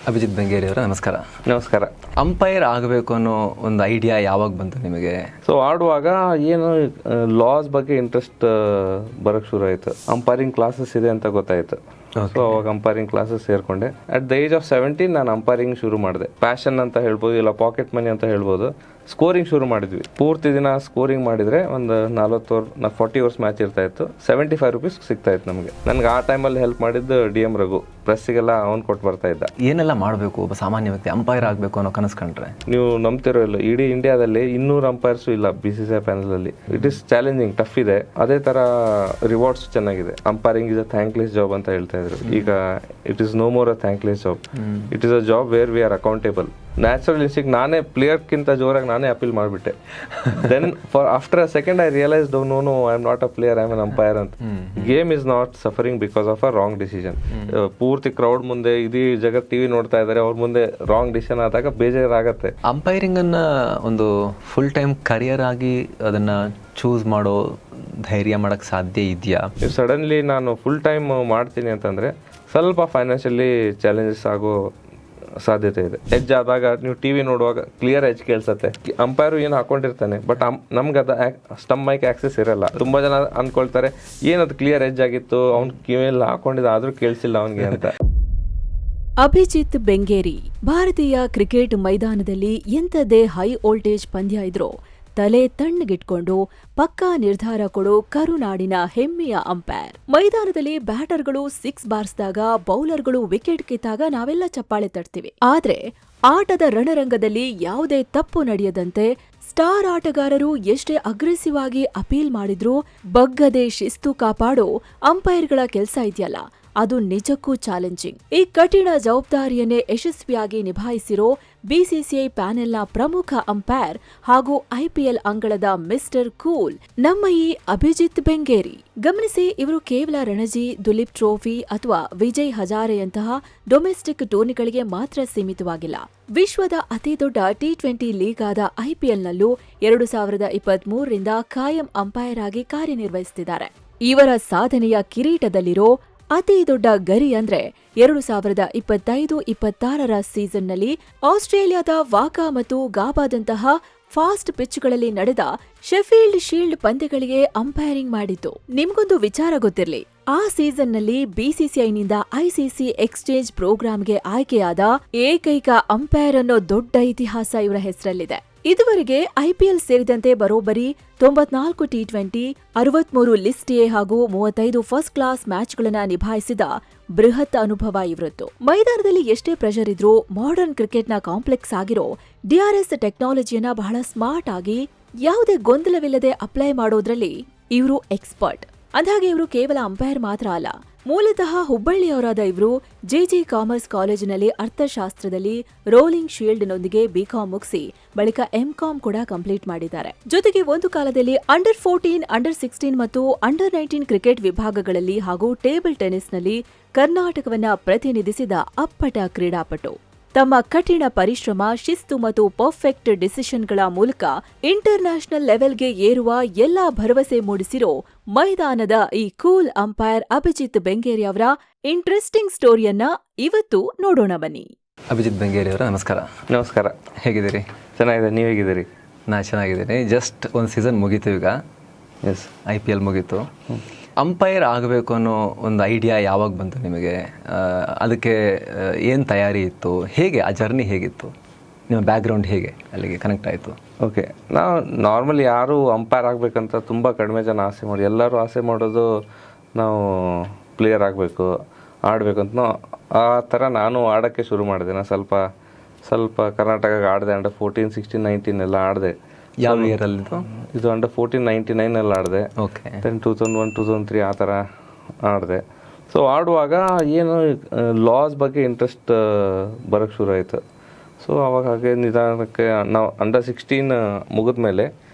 ಅಭಿಜಿತ್ ಬೆಂಗೇರಿ ಅವರ ನಮಸ್ಕಾರ. ನಮಸ್ಕಾರ. ಅಂಪೈರ್ ಆಗಬೇಕು ಅನ್ನೋ ಒಂದು ಐಡಿಯಾ ಯಾವಾಗ ಬಂತು ನಿಮಗೆ? ಸೊ ಆಡುವಾಗ ಏನು ಲಾಸ್ ಬಗ್ಗೆ ಇಂಟ್ರೆಸ್ಟ್ ಬರೋಕ್ಕೆ ಶುರು ಆಯಿತು. ಅಂಪೈರಿಂಗ್ ಕ್ಲಾಸಸ್ ಇದೆ ಅಂತ ಗೊತ್ತಾಯಿತು. ಸೊ ಅವಾಗ ಅಂಪೈರಿಂಗ್ ಕ್ಲಾಸಸ್ ಸೇರಿಕೊಂಡೆ. ಅಟ್ ದ ಏಜ್ ಆಫ್ 17 ನಾನು ಅಂಪೈರಿಂಗ್ ಶುರು ಮಾಡಿದೆ. ಪ್ಯಾಷನ್ ಅಂತ ಹೇಳ್ಬೋದು, ಇಲ್ಲ ಪಾಕೆಟ್ ಮನಿ ಅಂತ ಹೇಳ್ಬೋದು. ಸ್ಕೋರಿಂಗ್ ಶುರು ಮಾಡಿದ್ವಿ. ಪೂರ್ತಿ ದಿನ ಸ್ಕೋರಿಂಗ್ ಮಾಡಿದರೆ ಒಂದು 40 ಓವರ್ಸ್ ಮ್ಯಾಚ್ ಇರ್ತಾ ಇತ್ತು. 75 ರೂಪೀಸ್ ಸಿಗ್ತಾ ಇತ್ತು ನಮಗೆ. ನನಗೆ ಆ ಟೈಮಲ್ಲಿ ಹೆಲ್ಪ್ ಮಾಡಿದ್ದು DM ರಘು. ಪ್ರೆಸ್ಸಿಗೆಲ್ಲ ಅವ್ನು ಕೊಟ್ಟು ಬರ್ತಾ ಇದ್ದ. ಏನೆಲ್ಲ ಮಾಡಬೇಕು ಒಬ್ಬ ಸಾಮಾನ್ಯ ವ್ಯಕ್ತಿ ಅಂಪೈರ್ ಆಗಬೇಕು ಅನ್ನೋ ಕನಸು ಕಂಡ್ರೆ? ನೀವು ನಂಬ್ತಿರೋ ಇಲ್ಲ, ಇಡೀ ಇಂಡಿಯಾದಲ್ಲಿ 200 ಅಂಪೈರ್ಸು ಇಲ್ಲ BCCI ಪ್ಯಾನಲಲ್ಲಿ. ಇಟ್ ಈಸ್ ಚಾಲೆಂಜಿಂಗ್, ಟಫ್ ಇದೆ. ಅದೇ ಥರ ರಿವಾರ್ಡ್ಸ್ ಚೆನ್ನಾಗಿದೆ. Umpiring is a thankless job ಅಂತ ಹೇಳ್ತಾ ಇದ್ರು. ಈಗ it is no more a thankless job. It is a job where we are accountable. Natural instinct, ನಾನೇ ಪ್ಲೇಯರ್ಗಿಂತ ಜೋರಾಗಿ ನಾನೇ ಅಪೀಲ್ ಮಾಡಿಬಿಟ್ಟೆ. Then after a second I realise no I am not a player, I am an umpire ಅಂತ. Game is not suffering because of a wrong decision. ಪೂರ್ತಿ crowd ಮುಂದೆ ಇಡೀ ಜಗತ್ TV ನೋಡ್ತಾ ಇದ್ದಾರೆ, ಅವ್ರ ಮುಂದೆ ರಾಂಗ್ ಡಿಸಿಷನ್ ಆದಾಗ ಬೇಜಾರಾಗತ್ತೆ. ಅಂಪೈರಿಂಗ್ ಅನ್ನ ಒಂದು ಫುಲ್ ಟೈಮ್ ಕರಿಯರ್ ಆಗಿ ಅದನ್ನ ಚೂಸ್ ಮಾಡೋ ಧೈರ್ಯ ಮಾಡಕ್ ಸಾಧ್ಯ ಇದೆಯಾ? ಸಡನ್ಲಿ ನಾನು ಫುಲ್ ಟೈಮ್ ಮಾಡ್ತೀನಿ ಅಂತಂದ್ರೆ ಸ್ವಲ್ಪ ಫೈನಾನ್ಷಿಯಲಿ ಚಾಲೆಂಜಸ್ ಆಗೋ ಸಾಧ್ಯತೆ ಇದೆ. ಎಡ್ಜ್ ಆದಾಗ ನೀವು TV ನೋಡುವಾಗ ಕ್ಲಿಯರ್ ಎಡ್ಜ್ ಕೇಳಿಸುತ್ತೆ. ಅಂಪೈರು ಏನು ಹಾಕೊಂಡಿರ್ತಾನೆ, ಬಟ್ ನಮ್ಗೆ ಅದು ಸ್ಟಂಪ್ ಮೈಕ್ ಆಕ್ಸೆಸ್ ಇರಲ್ಲ. ತುಂಬಾ ಜನ ಅನ್ಕೊಳ್ತಾರೆ ಏನದು ಕ್ಲಿಯರ್ ಎಡ್ಜ್ ಆಗಿತ್ತು, ಅವ್ನು ಕಿವಿಯಲ್ಲಿ ಹಾಕೊಂಡಿದ್ದ ಆದ್ರೂ ಕೇಳಿಸಿಲ್ಲ ಅವನಿಗೆ ಅಂತ. ಅಭಿಜಿತ್ ಬೆಂಗೇರಿ ಭಾರತೀಯ ಕ್ರಿಕೆಟ್ ಮೈದಾನದಲ್ಲಿ ಎಂಥದೇ ಹೈ ವೋಲ್ಟೇಜ್ ಪಂದ್ಯ ಇದ್ರೂ ತಲೆ ತಣ್ಣಗಿಟ್ಕೊಂಡು ಪಕ್ಕಾ ನಿರ್ಧಾರ ಕೊಡೋ ಕರುನಾಡಿನ ಹೆಮ್ಮೆಯ ಅಂಪೈರ್. ಮೈದಾನದಲ್ಲಿ ಬ್ಯಾಟರ್ಗಳು 6 ಬಾರಿಸಿದಾಗ, ಬೌಲರ್ಗಳು ವಿಕೆಟ್ ಕಿತ್ತಾಗ ನಾವೆಲ್ಲ ಚಪ್ಪಾಳೆ ತಟ್ತೀವಿ. ಆದ್ರೆ ಆಟದ ರಣರಂಗದಲ್ಲಿ ಯಾವುದೇ ತಪ್ಪು ನಡೆಯದಂತೆ ಸ್ಟಾರ್ ಆಟಗಾರರು ಎಷ್ಟೇ ಅಗ್ರೆಸಿವ್ ಆಗಿ ಅಪೀಲ್ ಮಾಡಿದ್ರೂ ಬಗ್ಗದೆ ಶಿಸ್ತು ಕಾಪಾಡೋ ಅಂಪೈರ್ಗಳ ಕೆಲಸ ಇದೆಯಲ್ಲ, ಅದು ನಿಜಕ್ಕೂ ಚಾಲೆಂಜಿಂಗ್. ಈ ಕಠಿಣ ಜವಾಬ್ದಾರಿಯನ್ನೇ ಯಶಸ್ವಿಯಾಗಿ ನಿಭಾಯಿಸಿರೋ BCCI ಪ್ಯಾನೆಲ್ನ ಪ್ರಮುಖ ಅಂಪೈರ್ ಹಾಗೂ IPL ಅಂಗಳದ ಮಿಸ್ಟರ್ ಕೂಲ್ ನಮ್ಮ ಈ ಅಭಿಜಿತ್ ಬೆಂಗೇರಿ. ಗಮನಿಸಿ, ಇವರು ಕೇವಲ ರಣಜಿ, ದುಲೀಪ್ ಟ್ರೋಫಿ ಅಥವಾ ವಿಜಯ್ ಹಜಾರೆಯಂತಹ ಡೊಮೆಸ್ಟಿಕ್ ಟೂರ್ನಿಗಳಿಗೆ ಮಾತ್ರ ಸೀಮಿತವಾಗಿಲ್ಲ. ವಿಶ್ವದ ಅತಿದೊಡ್ಡ T20 ಲೀಗ್ ಆದ IPLನಲ್ಲೂ 2023ರಿಂದ ಕಾಯಂ ಅಂಪೈರ್ ಆಗಿ ಕಾರ್ಯನಿರ್ವಹಿಸುತ್ತಿದ್ದಾರೆ. ಇವರ ಸಾಧನೆಯ ಕಿರೀಟದಲ್ಲಿರೋ ಅತಿ ದೊಡ್ಡ ಗರಿ ಅಂದ್ರೆ 2025-26ರ ಸೀಸನ್ನಲ್ಲಿ ಆಸ್ಟ್ರೇಲಿಯಾದ ವಾಕಾ ಮತ್ತು ಗಾಬಾದಂತಹ ಫಾಸ್ಟ್ ಪಿಚ್ಗಳಲ್ಲಿ ನಡೆದ ಶೆಫೀಲ್ಡ್ ಶೀಲ್ಡ್ ಪಂದ್ಯಗಳಿಗೆ ಅಂಪೈರಿಂಗ್ ಮಾಡಿದ್ದು. ನಿಮ್ಗೊಂದು ವಿಚಾರ ಗೊತ್ತಿರ್ಲಿ, ಆ ಸೀಸನ್ನಲ್ಲಿ BCCIನಿಂದ ICC ಎಕ್ಸ್ಚೇಂಜ್ ಪ್ರೋಗ್ರಾಂಗೆ ಆಯ್ಕೆಯಾದ ಏಕೈಕ ಅಂಪೈರ್ ಅನ್ನೋ ದೊಡ್ಡ ಇತಿಹಾಸ ಇವರ ಹೆಸರಲ್ಲಿದೆ. ಇದುವರೆಗೆ IPL ಸೇರಿದಂತೆ ಬರೋಬ್ಬರಿ 94 T20, 63 ಲಿಸ್ಟ್ ಎ ಹಾಗೂ 35 ಫಸ್ಟ್ ಕ್ಲಾಸ್ ಮ್ಯಾಚ್ಗಳನ್ನ ನಿಭಾಯಿಸಿದ ಬೃಹತ್ ಅನುಭವ ಇವರದ್ದು. ಮೈದಾನದಲ್ಲಿ ಎಷ್ಟೇ ಪ್ರೆಷರ್ ಇದ್ರೂ ಮಾಡರ್ನ್ ಕ್ರಿಕೆಟ್ನ ಕಾಂಪ್ಲೆಕ್ಸ್ ಆಗಿರೋ DRS ಟೆಕ್ನಾಲಜಿಯನ್ನ ಬಹಳ ಸ್ಮಾರ್ಟ್ ಆಗಿ ಯಾವುದೇ ಗೊಂದಲವಿಲ್ಲದೆ ಅಪ್ಲೈ ಮಾಡೋದ್ರಲ್ಲಿ ಇವರು ಎಕ್ಸ್ಪರ್ಟ್. ಅಂದಾಗೆ ಇವರು ಕೇವಲ ಅಂಪೈರ್ ಮಾತ್ರ ಅಲ್ಲ, ಮೂಲತಃ ಹುಬ್ಬಳ್ಳಿಯವರಾದ ಇವರು JJ ಕಾಮರ್ಸ್ ಕಾಲೇಜಿನಲ್ಲಿ ಅರ್ಥಶಾಸ್ತ್ರದಲ್ಲಿ ರೋಲಿಂಗ್ ಶೀಲ್ಡ್ನೊಂದಿಗೆ BCom ಮುಗಿಸಿ ಬಳಿಕ MCom ಕೂಡ ಕಂಪ್ಲೀಟ್ ಮಾಡಿದ್ದಾರೆ. ಜೊತೆಗೆ ಒಂದು ಕಾಲದಲ್ಲಿ ಅಂಡರ್ 14, ಅಂಡರ್ 16 ಮತ್ತು ಅಂಡರ್ 19 ಕ್ರಿಕೆಟ್ ವಿಭಾಗಗಳಲ್ಲಿ ಹಾಗೂ ಟೇಬಲ್ ಟೆನಿಸ್ನಲ್ಲಿ ಕರ್ನಾಟಕವನ್ನ ಪ್ರತಿನಿಧಿಸಿದ ಅಪ್ಪಟ ಕ್ರೀಡಾಪಟು. ತಮ್ಮ ಕಠಿಣ ಪರಿಶ್ರಮ, ಶಿಸ್ತು ಮತ್ತು ಪರ್ಫೆಕ್ಟ್ ಡಿಸಿಷನ್ಗಳ ಮೂಲಕ ಇಂಟರ್ನ್ಯಾಷನಲ್ ಲೆವೆಲ್ಗೆ ಏರುವ ಎಲ್ಲಾ ಭರವಸೆ ಮೂಡಿಸಿರೋ ಮೈದಾನದ ಈ ಕೂಲ್ ಅಂಪೈರ್ ಅಭಿಜಿತ್ ಬೆಂಗೇರಿ ಅವರ ಇಂಟ್ರೆಸ್ಟಿಂಗ್ ಸ್ಟೋರಿಯನ್ನ ಇವತ್ತು ನೋಡೋಣ ಬನ್ನಿ. ಅಭಿಜಿತ್ ಬೆಂಗೇರಿ ಅವರ ನಮಸ್ಕಾರ. ನಮಸ್ಕಾರ. ಹೇಗಿದ್ದೀರಿ? ಚೆನ್ನಾಗಿದೆ, ನೀವು ಹೇಗಿದ್ದೀರಿ? ನಾ ಚೆನ್ನಾಗಿದ್ದೀನಿ. ಜಸ್ಟ್ ಒಂದು ಸೀಸನ್ ಮುಗೀತು, ಈಗ ಎಸ್ IPL ಮುಗೀತು. ಅಂಪೈರ್ ಆಗಬೇಕು ಅನ್ನೋ ಒಂದು ಐಡಿಯಾ ಯಾವಾಗ ಬಂತು ನಿಮಗೆ? ಅದಕ್ಕೆ ಏನು ತಯಾರಿ ಇತ್ತು? ಹೇಗೆ ಆ ಜರ್ನಿ ಹೇಗಿತ್ತು? ನಿಮ್ಮ ಬ್ಯಾಕ್ಗ್ರೌಂಡ್ ಹೇಗೆ ಅಲ್ಲಿಗೆ ಕನೆಕ್ಟ್ ಆಯಿತು? ಓಕೆ, ನಾವು ನಾರ್ಮಲಿ ಯಾರು ಅಂಪೈರ್ ಆಗಬೇಕಂತ ತುಂಬ ಕಡಿಮೆ ಜನ ಆಸೆ ಮಾಡಿ, ಎಲ್ಲರೂ ಆಸೆ ಮಾಡೋದು ನಾವು ಪ್ಲೇಯರ್ ಆಗಬೇಕು, ಆಡಬೇಕಂತ. ಆ ಥರ ನಾನು ಆಡೋಕ್ಕೆ ಶುರು ಮಾಡಿದೆ. ನಾನು ಸ್ವಲ್ಪ ಕರ್ನಾಟಕಕ್ಕೆ ಆಡಿದೆ. ಅಂಡರ್ 14, 16, 19 ಎಲ್ಲ ಆಡಿದೆ. ಯಾವ ಇಯರಲ್ಲಿದ್ದು? ಇದು ಅಂಡರ್ 14, 99 ಆಡಿದೆ. ಓಕೆ. ದೆನ್ 2001, 2003 ಆ ಥರ ಆಡಿದೆ. ಸೊ ಆಡುವಾಗ ಏನು ಲಾಸ್ ಬಗ್ಗೆ ಇಂಟ್ರೆಸ್ಟ್ ಬರೋಕ್ಕೆ ಶುರು ಆಯಿತು. ಸೊ ಅವಾಗ ಹಾಗೆ ನಿಧಾನಕ್ಕೆ ನಾವು ಅಂಡರ್ 16 ಮುಗಿದ ಮೇಲೆ,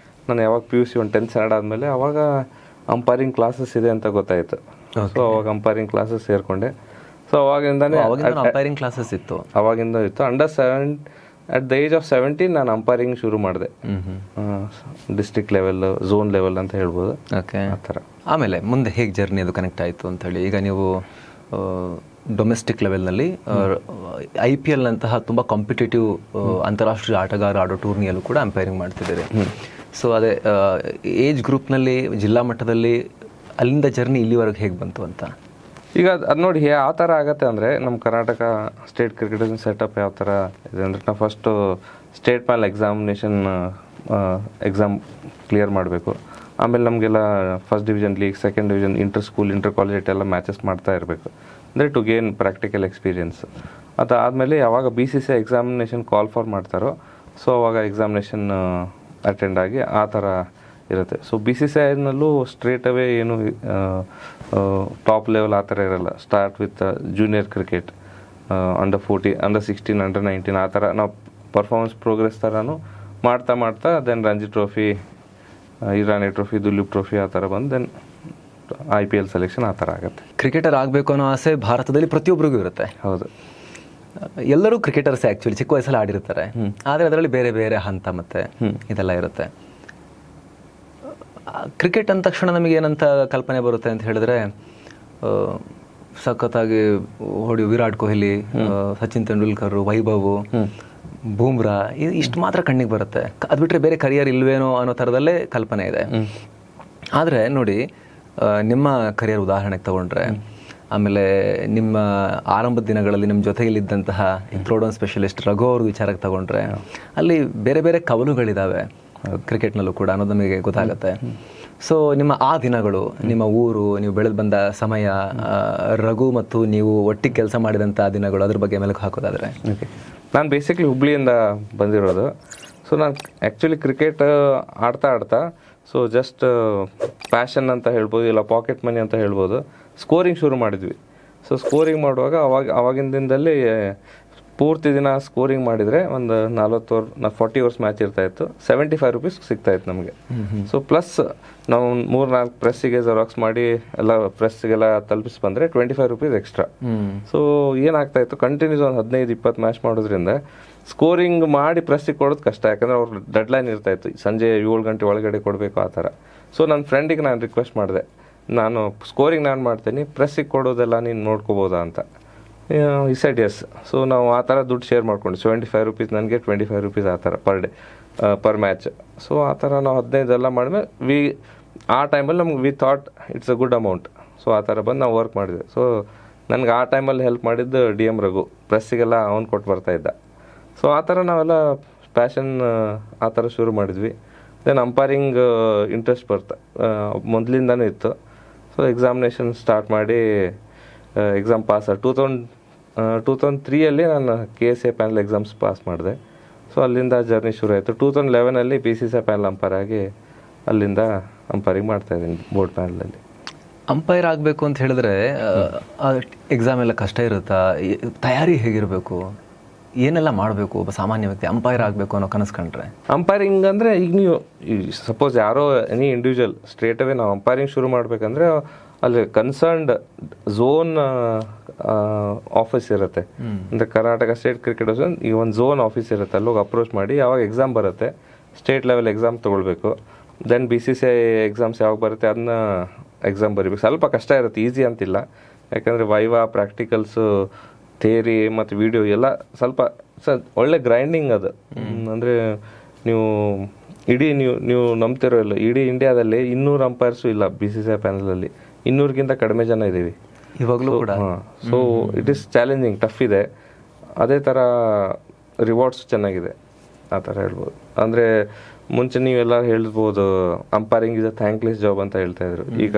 ನಾನು ಯಾವಾಗ PUC 10th ಸ್ಟ್ಯಾಂಡರ್ಡ್ ಆದಮೇಲೆ ಅವಾಗ ಅಂಪೈರಿಂಗ್ ಕ್ಲಾಸಸ್ ಇದೆ ಅಂತ ಗೊತ್ತಾಯಿತು. ಸೊ ಅವಾಗ ಅಂಪೈರಿಂಗ್ ಕ್ಲಾಸಸ್ ಸೇರಿಕೊಂಡೆ. ಸೊ ಅವಾಗಿಂದನೇ ಅಂಪೈರಿಂಗ್ ಕ್ಲಾಸಸ್ ಇತ್ತು. ಅವಾಗಿಂದ ಇತ್ತು. Under 7 at the age of 17 ನಾನು ಅಂಪೈರಿಂಗ್ ಶುರು ಮಾಡಿದೆ. ಡಿಸ್ಟ್ರಿಕ್ಟ್ ಲೆವೆಲ್, ಝೋನ್ ಲೆವೆಲ್ ಅಂತ ಹೇಳ್ಬೋದು. ಓಕೆ, ಆ ಥರ. ಆಮೇಲೆ ಮುಂದೆ ಹೇಗೆ ಜರ್ನಿ ಅದು ಕನೆಕ್ಟ್ ಆಯಿತು ಅಂತ ಹೇಳಿ? ಈಗ ನೀವು ಡೊಮೆಸ್ಟಿಕ್ ಲೆವೆಲ್ನಲ್ಲಿ IPL ನಂತಹ ತುಂಬ ಕಾಂಪಿಟೇಟಿವ್ ಅಂತಾರಾಷ್ಟ್ರೀಯ ಆಟಗಾರ ಆಡೋ ಟೂರ್ನಿಯಲ್ಲೂ ಕೂಡ ಅಂಪೈರಿಂಗ್ ಮಾಡ್ತಿದ್ದಾರೆ. ಸೊ ಅದೇ ಏಜ್ ಗ್ರೂಪ್ನಲ್ಲಿ ಜಿಲ್ಲಾ ಮಟ್ಟದಲ್ಲಿ ಅಲ್ಲಿಂದ ಜರ್ನಿ ಇಲ್ಲಿವರೆಗೆ ಹೇಗೆ ಬಂತು ಅಂತ? ಈಗ ಅದು ನೋಡಿ ಆ ಥರ ಆಗುತ್ತೆ ಅಂದರೆ ನಮ್ಮ ಕರ್ನಾಟಕ ಸ್ಟೇಟ್ ಕ್ರಿಕೆಟ್ ಸೆಟಪ್ ಯಾವ ಥರ ಇದೆ ಅಂದರೆ ನಾವು ಫಸ್ಟು ಸ್ಟೇಟ್ ಮ್ಯಾಲ್ ಎಕ್ಸಾಮ್ ಕ್ಲಿಯರ್ ಮಾಡಬೇಕು. ಆಮೇಲೆ ನಮಗೆಲ್ಲ first division league, second division, inter school, inter college ಎಲ್ಲ ಮ್ಯಾಚಸ್ ಮಾಡ್ತಾ ಇರಬೇಕು ಅಂದರೆ ಟು ಗೇನ್ ಪ್ರಾಕ್ಟಿಕಲ್ ಎಕ್ಸ್ಪೀರಿಯನ್ಸ್. ಅದಾದಮೇಲೆ ಯಾವಾಗ BCCI ಎಕ್ಸಾಮಿನೇಷನ್ ಕಾಲ್ ಫಾರ್ ಮಾಡ್ತಾರೋ ಸೊ ಅವಾಗ ಎಕ್ಸಾಮಿನೇಷನ್ ಅಟೆಂಡ್ ಆಗಿ ಆ ಥರ ಇರುತ್ತೆ. ಸೊ BCCIನಲ್ಲೂ ಸ್ಟ್ರೇಟ್ ಅವೇ ಏನು ಟಾಪ್ ಲೆವೆಲ್ ಆ ಥರ ಇರಲ್ಲ. Start with junior cricket, under 14, under 16, under 19 ಆ ಥರ ನಾವು ಪರ್ಫಾರ್ಮೆನ್ಸ್ ಪ್ರೋಗ್ರೆಸ್ ಥರನೂ ಮಾಡ್ತಾ then Ranji Trophy, Irani Trophy, Duleep Trophy ಆ ಥರ ಬಂದು ದೆನ್ IPL ಸೆಲೆಕ್ಷನ್ ಆ ಥರ ಆಗುತ್ತೆ. ಕ್ರಿಕೆಟರ್ ಆಗಬೇಕು ಅನ್ನೋ ಆಸೆ ಭಾರತದಲ್ಲಿ ಪ್ರತಿಯೊಬ್ಬರಿಗೂ ಇರುತ್ತೆ. ಹೌದು, ಎಲ್ಲರೂ ಕ್ರಿಕೆಟರ್ಸ್ ಆ್ಯಕ್ಚುಲಿ ಚಿಕ್ಕ ವಯಸ್ಸಲ್ಲಿ ಆಡಿರ್ತಾರೆ. ಆದರೆ ಅದರಲ್ಲಿ ಬೇರೆ ಬೇರೆ ಹಂತ ಮತ್ತು ಇದೆಲ್ಲ ಇರುತ್ತೆ. ಕ್ರಿಕೆಟ್ ಅಂದ ತಕ್ಷಣ ನಮಗೆ ಏನಂತ ಕಲ್ಪನೆ ಬರುತ್ತೆ ಅಂತ ಹೇಳಿದ್ರೆ, ಸಖತ್ತಾಗಿ ಹೊಡಿ ವಿರಾಟ್ ಕೊಹ್ಲಿ, ಸಚಿನ್ ತೆಂಡೂಲ್ಕರ್, ವೈಭವ್, ಬೂಮ್ರಾ ಇಷ್ಟು ಮಾತ್ರ ಕಣ್ಣಿಗೆ ಬರುತ್ತೆ. ಅದು ಬಿಟ್ಟರೆ ಬೇರೆ ಕರಿಯರ್ ಇಲ್ವೇನೋ ಅನ್ನೋ ಥರದಲ್ಲೇ ಕಲ್ಪನೆ ಇದೆ. ಆದರೆ ನೋಡಿ, ನಿಮ್ಮ ಕರಿಯರ್ ಉದಾಹರಣೆಗೆ ತಗೊಂಡ್ರೆ, ಆಮೇಲೆ ನಿಮ್ಮ ಆರಂಭದ ದಿನಗಳಲ್ಲಿ ನಿಮ್ಮ ಜೊತೆಯಲ್ಲಿದ್ದಂತಹ ಥ್ರೋಡೌನ್ ಸ್ಪೆಷಲಿಸ್ಟ್ ರಘು ಅವ್ರ ವಿಚಾರಕ್ಕೆ ತಗೊಂಡ್ರೆ, ಅಲ್ಲಿ ಬೇರೆ ಬೇರೆ ಕವಲುಗಳಿದ್ದಾವೆ ಕ್ರಿಕೆಟ್ನಲ್ಲೂ ಕೂಡ ಅನ್ನೋದು ನಮಗೆ ಗೊತ್ತಾಗುತ್ತೆ. ಸೊ ನಿಮ್ಮ ಆ ದಿನಗಳು, ನಿಮ್ಮ ಊರು, ನೀವು ಬೆಳೆದು ಬಂದ ಸಮಯ, ರಘು ಮತ್ತು ನೀವು ಒಟ್ಟಿಗೆ ಕೆಲಸ ಮಾಡಿದಂಥ ದಿನಗಳು, ಅದ್ರ ಬಗ್ಗೆ ಮೆಲುಕು ಹಾಕೋದಾದರೆ? ಓಕೆ, ನಾನು ಬೇಸಿಕ್ಲಿ ಹುಬ್ಳಿಯಿಂದ ಬಂದಿರೋದು. ಸೊ ನಾನು ಆ್ಯಕ್ಚುಲಿ ಕ್ರಿಕೆಟ್ ಆಡ್ತಾ ಸೊ ಜಸ್ಟ್ ಪ್ಯಾಷನ್ ಅಂತ ಹೇಳ್ಬೋದು, ಇಲ್ಲ ಪಾಕೆಟ್ ಮನಿ ಅಂತ ಹೇಳ್ಬೋದು, ಸ್ಕೋರಿಂಗ್ ಶುರು ಮಾಡಿದ್ವಿ. ಸೊ ಸ್ಕೋರಿಂಗ್ ಮಾಡುವಾಗ ಆವಾಗಿನ ದಿನದಲ್ಲಿ ಪೂರ್ತಿ ದಿನ ಸ್ಕೋರಿಂಗ್ ಮಾಡಿದರೆ ಒಂದು 40 ಓವರ್ಸ್ ಮ್ಯಾಚ್ ಇರ್ತಾಯಿತ್ತು, 75 ರೂಪೀಸ್ ಸಿಗ್ತಾಯಿತ್ತು ನಮಗೆ. ಸೊ ಪ್ಲಸ್ ನಾವು 3-4 ಪ್ರೆಸ್ಸಿಗೆ ಜೆರಾಕ್ಸ್ ಮಾಡಿ ಎಲ್ಲ ಪ್ರೆಸ್ಸಿಗೆಲ್ಲ ತಲುಪಿಸಿ ಬಂದರೆ 25 ರೂಪೀಸ್ ಎಕ್ಸ್ಟ್ರಾ. ಸೊ ಏನಾಗ್ತಾಯಿತ್ತು, ಕಂಟಿನ್ಯೂಸ್ ಒಂದು 15-20 ಮ್ಯಾಚ್ ಮಾಡೋದ್ರಿಂದ ಸ್ಕೋರಿಂಗ್ ಮಾಡಿ ಪ್ರೆಸ್ಸಿಗೆ ಕೊಡೋದು ಕಷ್ಟ, ಯಾಕಂದರೆ ಅವ್ರ ಡೆಡ್ಲೈನ್ ಇರ್ತಾಯಿತ್ತು, ಸಂಜೆ 7 ಗಂಟೆ ಒಳಗಡೆ ಕೊಡಬೇಕು ಆ ಥರ. ಸೊ ನನ್ನ ಫ್ರೆಂಡಿಗೆ ನಾನು ರಿಕ್ವೆಸ್ಟ್ ಮಾಡಿದೆ, ನಾನು ಸ್ಕೋರಿಂಗ್ ನಾನು ಮಾಡ್ತೀನಿ, ಪ್ರೆಸ್ಸಿಗೆ ಕೊಡೋದೆಲ್ಲ ನೀನು ನೋಡ್ಕೋಬೋದಾ ಅಂತ. ಈ ಸೈಡ್ ಎಸ್. ಸೊ ನಾವು ಆ ಥರ ದುಡ್ಡು ಶೇರ್ ಮಾಡ್ಕೊಂಡು 75 ರೂಪೀಸ್ ನನಗೆ, 25 ರೂಪೀಸ್ ಆ ಥರ ಪರ್ ಮ್ಯಾಚ್. ಸೊ ಆ ಥರ ನಾವು 15 ಎಲ್ಲ ಮಾಡಿದ್ಮೇಲೆ ಆ ಟೈಮಲ್ಲಿ ನಮ್ಗೆ we thought it's a good amount. So ಆ ಥರ ಬಂದು ನಾವು ವರ್ಕ್ ಮಾಡಿದ್ವಿ. ಸೊ ನನಗೆ ಆ ಟೈಮಲ್ಲಿ ಹೆಲ್ಪ್ ಮಾಡಿದ್ದು DM ರಘು, ಪ್ರೆಸ್ಸಿಗೆಲ್ಲ ಅವ್ನು ಕೊಟ್ಟು ಬರ್ತಾಯಿದ್ದ. ಸೊ ಆ ಥರ ನಾವೆಲ್ಲ ಪ್ಯಾಷನ್ ಆ ಥರ ಶುರು ಮಾಡಿದ್ವಿ. ದೆನ್ ಅಂಪೈರಿಂಗ್ ಇಂಟ್ರೆಸ್ಟ್ ಮೊದಲಿಂದನೇ ಇತ್ತು. ಸೊ ಎಕ್ಸಾಮಿನೇಷನ್ ಸ್ಟಾರ್ಟ್ ಮಾಡಿ ಎಕ್ಸಾಮ್ ಪಾಸ್ 2003 ನಾನು KSA ಪ್ಯಾನಲ್ ಎಕ್ಸಾಮ್ಸ್ ಪಾಸ್ ಮಾಡಿದೆ. ಸೊ ಅಲ್ಲಿಂದ ಜರ್ನಿ ಶುರು ಆಯಿತು. 2011 BCCI ಪ್ಯಾನಲ್ ಅಂಪೈರ್ ಆಗಿ ಅಲ್ಲಿಂದ ಅಂಪೈರಿಂಗ್ ಮಾಡ್ತಾಯಿದ್ದೀನಿ ಬೋರ್ಡ್ ಪ್ಯಾನಲಲ್ಲಿ. ಅಂಪೈರ್ ಆಗಬೇಕು ಅಂತ ಹೇಳಿದ್ರೆ ಎಕ್ಸಾಮ್ ಎಲ್ಲ ಕಷ್ಟ ಇರುತ್ತಾ? ತಯಾರಿ ಹೇಗಿರಬೇಕು? ಏನೆಲ್ಲ ಮಾಡಬೇಕು ಒಬ್ಬ ಸಾಮಾನ್ಯ ವ್ಯಕ್ತಿ ಅಂಪೈರ್ ಆಗಬೇಕು ಅನ್ನೋ ಕನಸು ಕಂಡ್ರೆ? ಅಂಪೈರಿಂಗ್ ಅಂದರೆ ಈಗ ನೀವು ಸಪೋಸ್ ಯಾರೋ ಎನಿ ಇಂಡಿವಿಜುವಲ್ ಸ್ಟ್ರೇಟ್ ಅವೇ ನಾವು ಅಂಪೈರಿಂಗ್ ಶುರು ಮಾಡಬೇಕಂದ್ರೆ ಅಲ್ಲಿ ಕನ್ಸರ್ನ್ಡ್ ಝೋನ್ ಆಫೀಸ್ ಇರುತ್ತೆ. ಅಂದರೆ ಕರ್ನಾಟಕ ಸ್ಟೇಟ್ ಕ್ರಿಕೆಟ್ ಈಗ ಒಂದು ಝೋನ್ ಆಫೀಸ್ ಇರುತ್ತೆ, ಅಲ್ಲೋಗಿ ಅಪ್ರೋಚ್ ಮಾಡಿ ಯಾವಾಗ ಎಕ್ಸಾಮ್ ಬರುತ್ತೆ ಸ್ಟೇಟ್ ಲೆವೆಲ್ ಎಕ್ಸಾಮ್ ತೊಗೊಳ್ಬೇಕು. ದೆನ್ BCCI ಎಕ್ಸಾಮ್ಸ್ ಯಾವಾಗ ಬರುತ್ತೆ ಅದನ್ನ ಎಕ್ಸಾಮ್ ಬರೀಬೇಕು. ಸ್ವಲ್ಪ ಕಷ್ಟ ಇರುತ್ತೆ, ಈಸಿ ಅಂತಿಲ್ಲ, ಯಾಕಂದರೆ ವೈವಾ, ಪ್ರಾಕ್ಟಿಕಲ್ಸು, ಥಿಯರಿ ಮತ್ತು ವಿಡಿಯೋ ಎಲ್ಲ ಸ್ವಲ್ಪ ಒಳ್ಳೆ ಗ್ರೈಂಡಿಂಗ್ ಅದು. ಅಂದರೆ ನೀವು ನಂಬ್ತಿರೋ ಇಲ್ಲ, ಇಡೀ ಇಂಡಿಯಾದಲ್ಲಿ 200 ಅಂಪೈರ್ಸು ಇಲ್ಲ BCCI ಪ್ಯಾನಲಲ್ಲಿ, 200ಗಿಂತ ಕಡಿಮೆ ಜನ ಇದ್ದೀವಿ ಇವಾಗಲೂ ಕೂಡ. So it is challenging, tough ಇದೆ. ಅದೇ ಥರ ರಿವಾರ್ಡ್ಸ್ ಚೆನ್ನಾಗಿದೆ ಆ ಥರ ಹೇಳ್ಬೋದು. ಅಂದರೆ ಮುಂಚೆ ನೀವೆಲ್ಲ ಹೇಳ್ಬೋದು umpiring is a thankless job ಅಂತ ಹೇಳ್ತಾ ಇದ್ರು. ಈಗ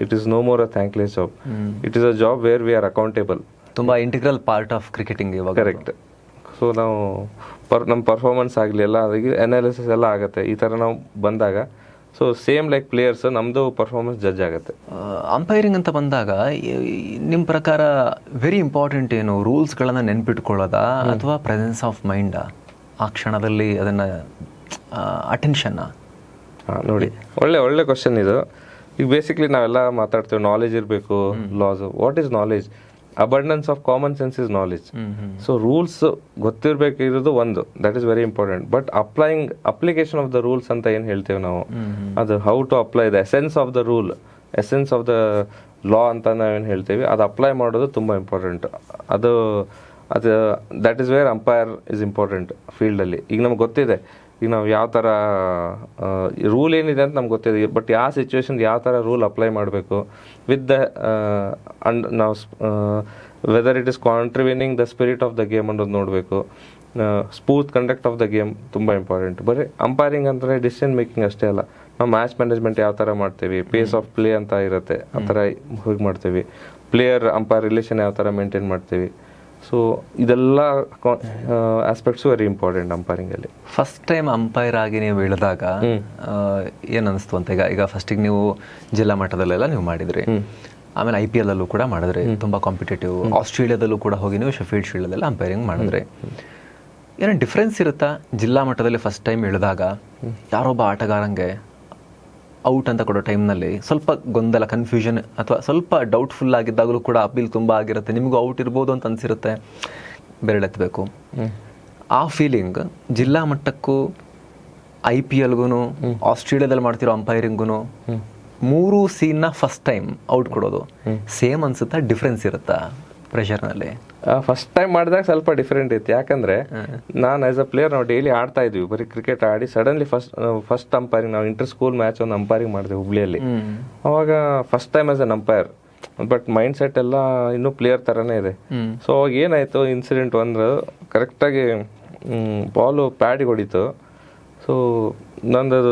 it is no more a thankless job, it is a job where we are accountable. ತುಂಬ ಇಂಟಿಗ್ರಲ್ ಪಾರ್ಟ್ ಆಫ್ ಕ್ರಿಕೆಟಿಂಗ್ ಇವಾಗ. ಕರೆಕ್ಟ್. ಸೊ ನಾವು ನಮ್ಮ ಪರ್ಫಾರ್ಮೆನ್ಸ್ ಆಗಲಿ ಎಲ್ಲ ಅದಕ್ಕೆ ಅನಾಲಿಸಿಸ್ ಎಲ್ಲ ಆಗುತ್ತೆ ಈ ಥರ ನಾವು ಬಂದಾಗ. ಸೊ ಸೇಮ್ ಲೈಕ್ ಪ್ಲೇಯರ್ಸ್ ನಮ್ಮದು ಪರ್ಫಾರ್ಮೆನ್ಸ್ ಜಡ್ಜ್ ಆಗುತ್ತೆ. ಅಂಪೈರಿಂಗ್ ಅಂತ ಬಂದಾಗ ನಿಮ್ಮ ಪ್ರಕಾರ ವೆರಿ ಇಂಪಾರ್ಟೆಂಟ್ ಏನು? ರೂಲ್ಸ್ಗಳನ್ನು ನೆನ್ಪಿಟ್ಕೊಳ್ಳೋದಾ ಅಥವಾ ಪ್ರೆಸೆನ್ಸ್ ಆಫ್ ಮೈಂಡಾ? ಆ ಕ್ಷಣದಲ್ಲಿ ಅದನ್ನು ಅಟೆನ್ಷನ್ನ? ನೋಡಿ, ಒಳ್ಳೆ ಕ್ವಶನ್ ಇದು. ಈಗ ಬೇಸಿಕ್ಲಿ ನಾವೆಲ್ಲ ಮಾತಾಡ್ತೀವಿ ನಾಲೆಜ್ ಇರಬೇಕು, laws. What is knowledge? Abundance of common sense is knowledge. So rules ಗೊತ್ತಿರಬೇಕಿರೋದು ಒಂದು, that is very important. But application of the rules ಅಂತ ಏನು ಹೇಳ್ತೇವೆ ನಾವು, ಅದು how to apply the essence of the rule, essence of the law ಅಂತ ನಾವೇನು ಹೇಳ್ತೀವಿ ಅದು ಅಪ್ಲೈ ಮಾಡೋದು ತುಂಬ ಇಂಪಾರ್ಟೆಂಟ್. ಅದು that is where umpire is important ಫೀಲ್ಡಲ್ಲಿ. ಈಗ ನಮ್ಗೆ ಗೊತ್ತಿದೆ, ಈಗ ನಾವು ಯಾವ ಥರ ರೂಲ್ ಏನಿದೆ ಅಂತ ನಮ್ಗೆ ಗೊತ್ತಿದೆ, ಬಟ್ ಯಾವ ಸಿಚುವೇಶನ್ಗೆ ಯಾವ ಥರ ರೂಲ್ ಅಪ್ಲೈ ಮಾಡಬೇಕು ವಿತ್ ದ ನಾವು whether it is contributing the spirit of the game ಅನ್ನೋದು ನೋಡಬೇಕು. Smooth conduct of the game ತುಂಬ ಇಂಪಾರ್ಟೆಂಟ್. ಬರೀ ಅಂಪೈರಿಂಗ್ ಅಂದರೆ ಡಿಸಿಷನ್ ಮೇಕಿಂಗ್ ಅಷ್ಟೇ ಅಲ್ಲ, ನಾವು ಮ್ಯಾಚ್ ಮ್ಯಾನೇಜ್ಮೆಂಟ್ ಯಾವ ಥರ ಮಾಡ್ತೀವಿ, ಪೇಸ್ ಆಫ್ ಪ್ಲೇ ಅಂತ ಇರುತ್ತೆ, ಆ ಥರ ಹೋಗಿ ಮಾಡ್ತೀವಿ. ಪ್ಲೇಯರ್ ಅಂಪೈರ್ ರಿಲೇಷನ್ ಯಾವ ಥರ ಮೇಂಟೈನ್ ಮಾಡ್ತೀವಿ. ಸೊ ಇದೆಲ್ಲ ಆಸ್ಪೆಕ್ಟ್ಸು ವೆರಿ ಇಂಪಾರ್ಟೆಂಟ್ ಅಂಪೈರಿಂಗಲ್ಲಿ. ಫಸ್ಟ್ ಟೈಮ್ ಅಂಪೈರ್ ಆಗಿ ನೀವು ಇಳಿದಾಗ ಏನು ಅನಿಸ್ತು ಅಂತ? ಈಗ ಫಸ್ಟಿಗೆ ನೀವು ಜಿಲ್ಲಾ ಮಟ್ಟದಲ್ಲೆಲ್ಲ ನೀವು ಮಾಡಿದ್ರಿ, ಆಮೇಲೆ IPL ಅಲ್ಲೂ ಕೂಡ ಮಾಡಿದ್ರಿ, ತುಂಬ ಕಾಂಪಿಟೇಟಿವ್. ಆಸ್ಟ್ರೇಲಿಯಾದಲ್ಲೂ ಕೂಡ ಹೋಗಿ ನೀವು ಶೆಫೀಲ್ಡ್ ಶೀಲ್ಡಲ್ಲೆಲ್ಲ ಅಂಪೈರಿಂಗ್ ಮಾಡಿದ್ರಿ. ಏನೋ ಡಿಫ್ರೆನ್ಸ್ ಇರುತ್ತಾ ಜಿಲ್ಲಾ ಮಟ್ಟದಲ್ಲಿ ಫಸ್ಟ್ ಟೈಮ್ ಇಳಿದಾಗ? ಯಾರೊಬ್ಬ ಆಟಗಾರಂಗೆ ಔಟ್ ಅಂತ ಕೊಡೋ ಟೈಮ್ನಲ್ಲಿ ಸ್ವಲ್ಪ ಗೊಂದಲ, ಕನ್ಫ್ಯೂಷನ್ ಅಥವಾ ಸ್ವಲ್ಪ ಡೌಟ್ಫುಲ್ ಆಗಿದ್ದಾಗಲೂ ಕೂಡ ಅಪೀಲ್ ತುಂಬ ಆಗಿರುತ್ತೆ, ನಿಮಗೂ ಔಟ್ ಇರ್ಬೋದು ಅಂತ ಅನಿಸಿರುತ್ತೆ, ಬೆರಳೆತ್ತಬೇಕು. ಆ ಫೀಲಿಂಗ್ ಜಿಲ್ಲಾ ಮಟ್ಟಕ್ಕೂ IPLಗೂ ಆಸ್ಟ್ರೇಲಿಯಾದಲ್ಲಿ ಮಾಡ್ತಿರೋ ಅಂಪೈರಿಂಗೂ 3 ಸೀನ್ನ ಫಸ್ಟ್ ಟೈಮ್ ಔಟ್ ಕೊಡೋದು ಸೇಮ್ ಅನ್ಸುತ್ತಾ? ಡಿಫ್ರೆನ್ಸ್ ಇರುತ್ತಾ ಪ್ರೆಷರ್ನಲ್ಲಿ? ಫಸ್ಟ್ ಟೈಮ್ ಮಾಡಿದಾಗ ಸ್ವಲ್ಪ ಡಿಫ್ರೆಂಟ್ ಇತ್ತು. ಯಾಕಂದರೆ ನಾನು ಆ್ಯಸ್ ಅ ಪ್ಲೇಯರ್ ನಾವು ಡೈಲಿ ಆಡ್ತಾ ಇದ್ವಿ, ಬರೀ ಕ್ರಿಕೆಟ್ ಆಡಿ ಸಡನ್ಲಿ ಫಸ್ಟ್ ಅಂಪೈರಿಂಗ್, ನಾವು ಇಂಟರ್ ಸ್ಕೂಲ್ ಮ್ಯಾಚ್ ಒಂದು ಅಂಪೈರಿಂಗ್ ಮಾಡಿದೆ ಹುಬ್ಳಿಯಲ್ಲಿ. ಅವಾಗ first time as an umpire, but mind set ಎಲ್ಲ ಇನ್ನೂ ಪ್ಲೇಯರ್ ಥರನೇ ಇದೆ. ಸೊ ಅವಾಗ ಏನಾಯಿತು ಇನ್ಸಿಡೆಂಟ್ ಅಂದ್ರೆ, ಕರೆಕ್ಟಾಗಿ ಬಾಲು ಪ್ಯಾಡಿಗೆ ಹೊಡಿತು. ಸೊ ನಂದದು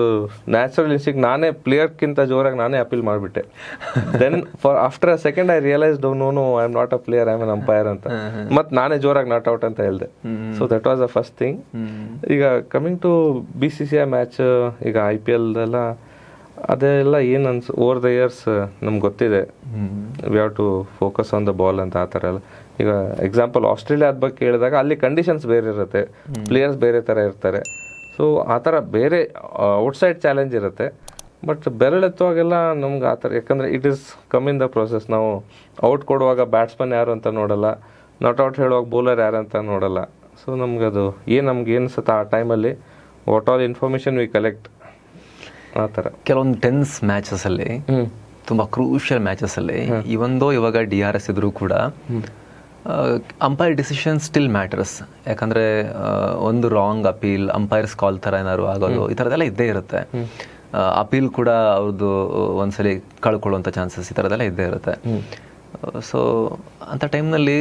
ನ್ಯಾಚುರಲ್ ಇನ್ಸ್ಟಿಂಕ್ಟ್, ನಾನೇ ಪ್ಲೇಯರ್ಗಿಂತ ಜೋರಾಗಿ ನಾನೇ ಅಪೀಲ್ ಮಾಡಿಬಿಟ್ಟೆ. Then for after a second I realise no I am not a player, I am an umpire ಅಂತ. ಮತ್ತು ನಾನೇ ಜೋರಾಗಿ ನಾಟ್ ಔಟ್ ಅಂತ ಹೇಳಿದೆ. So that was the first thing. ಈಗ ಕಮಿಂಗ್ ಟು BCCI ಮ್ಯಾಚ್, ಈಗ IPL ಎಲ್ಲ ಅದೆಲ್ಲ ಏನು ಓವರ್ ದ ಇಯರ್ಸ್ ನಮ್ಗೆ ಗೊತ್ತಿದೆ, we have to focus on the ball ಅಂತ, ಆ ಥರ ಎಲ್ಲ. ಈಗ ಎಕ್ಸಾಂಪಲ್ ಆಸ್ಟ್ರೇಲಿಯಾದ ಬಗ್ಗೆ ಕೇಳಿದಾಗ ಅಲ್ಲಿ ಕಂಡೀಷನ್ಸ್ ಬೇರೆ ಇರುತ್ತೆ, ಪ್ಲೇಯರ್ಸ್ ಬೇರೆ ಥರ ಇರ್ತಾರೆ. ಸೊ ಆ ಥರ ಬೇರೆ ಔಟ್ಸೈಡ್ ಚಾಲೆಂಜ್ ಇರುತ್ತೆ. ಬಟ್ ಬೆರಳೆತ್ತುವಾಗೆಲ್ಲ ನಮ್ಗೆ ಆ ಥರ, ಯಾಕಂದರೆ it is come in the process. ನಾವು ಔಟ್ ಕೊಡುವಾಗ ಬ್ಯಾಟ್ಸ್ಮನ್ ಯಾರು ಅಂತ ನೋಡಲ್ಲ, ನಾಟ್ ಔಟ್ ಹೇಳುವಾಗ ಬೌಲರ್ ಯಾರು ಅಂತ ನೋಡಲ್ಲ. ಸೊ ನಮಗದು ನಮ್ಗೆ ಅನಿಸುತ್ತೆ ಆ ಟೈಮಲ್ಲಿ, what all information we collect, ಆ ಥರ. ಕೆಲವೊಂದು ಟೆನ್ಸ್ ಮ್ಯಾಚಸಲ್ಲಿ, ತುಂಬ ಕ್ರೂಷಿಯಲ್ ಮ್ಯಾಚಸಲ್ಲಿ, ಇವಾಗ DRS ಇದ್ರೂ ಕೂಡ ಅಂಪೈರ್ ಡಿಸಿಷನ್ ಸ್ಟಿಲ್ ಮ್ಯಾಟರ್ಸ್. ಯಾಕಂದರೆ ಒಂದು ರಾಂಗ್ ಅಪೀಲ್, ಅಂಪೈರ್ಸ್ ಕಾಲ್ ಥರ ಏನಾದ್ರು ಆಗೋದು, ಈ ಥರದ್ದೆಲ್ಲ ಇದ್ದೇ ಇರುತ್ತೆ. ಅಪೀಲ್ ಕೂಡ ಅವ್ರದ್ದು ಒಂದ್ಸಲಿ ಕಳ್ಕೊಳ್ಳುವಂಥ ಚಾನ್ಸಸ್, ಈ ಥರದ್ದೆಲ್ಲ ಇದ್ದೇ ಇರುತ್ತೆ. ಸೊ ಅಂಥ ಟೈಮ್ನಲ್ಲಿ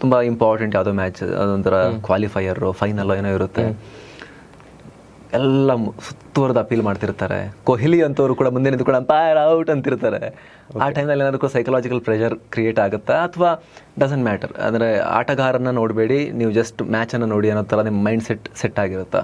ತುಂಬ ಇಂಪಾರ್ಟೆಂಟ್ ಯಾವುದೋ ಮ್ಯಾಚ್, ಅದೊಂಥರ ಕ್ವಾಲಿಫೈಯರ್, ಫೈನಲ್ ಏನೋ ಇರುತ್ತೆ, ಎಲ್ಲ ಸುತ್ತುವರೆದು ಅಪೀಲ್ ಮಾಡ್ತಿರ್ತಾರೆ. ಕೊಹ್ಲಿ ಅಂತವರು ಕೂಡ ಮುಂದೆ ನಿಂತ್ಕೊಂಡು ಅಂಪೈರ್ ಔಟ್ ಅಂತಿರ್ತಾರೆ. ಆ ಟೈಮ್ನಲ್ಲಿ ಏನಾದ್ರು ಸೈಕಲಾಜಿಕಲ್ ಪ್ರೆಷರ್ ಕ್ರಿಯೇಟ್ ಆಗುತ್ತಾ, ಅಥವಾ ಡಸಂಟ್ ಮ್ಯಾಟರ್, ಅಂದರೆ ಆಟಗಾರನ ನೋಡಬೇಡಿ, ನೀವು ಜಸ್ಟ್ ಮ್ಯಾಚನ್ನು ನೋಡಿ ಅನ್ನೋ ಥರ ನಿಮ್ಮ ಮೈಂಡ್ ಸೆಟ್ ಆಗಿರುತ್ತಾ?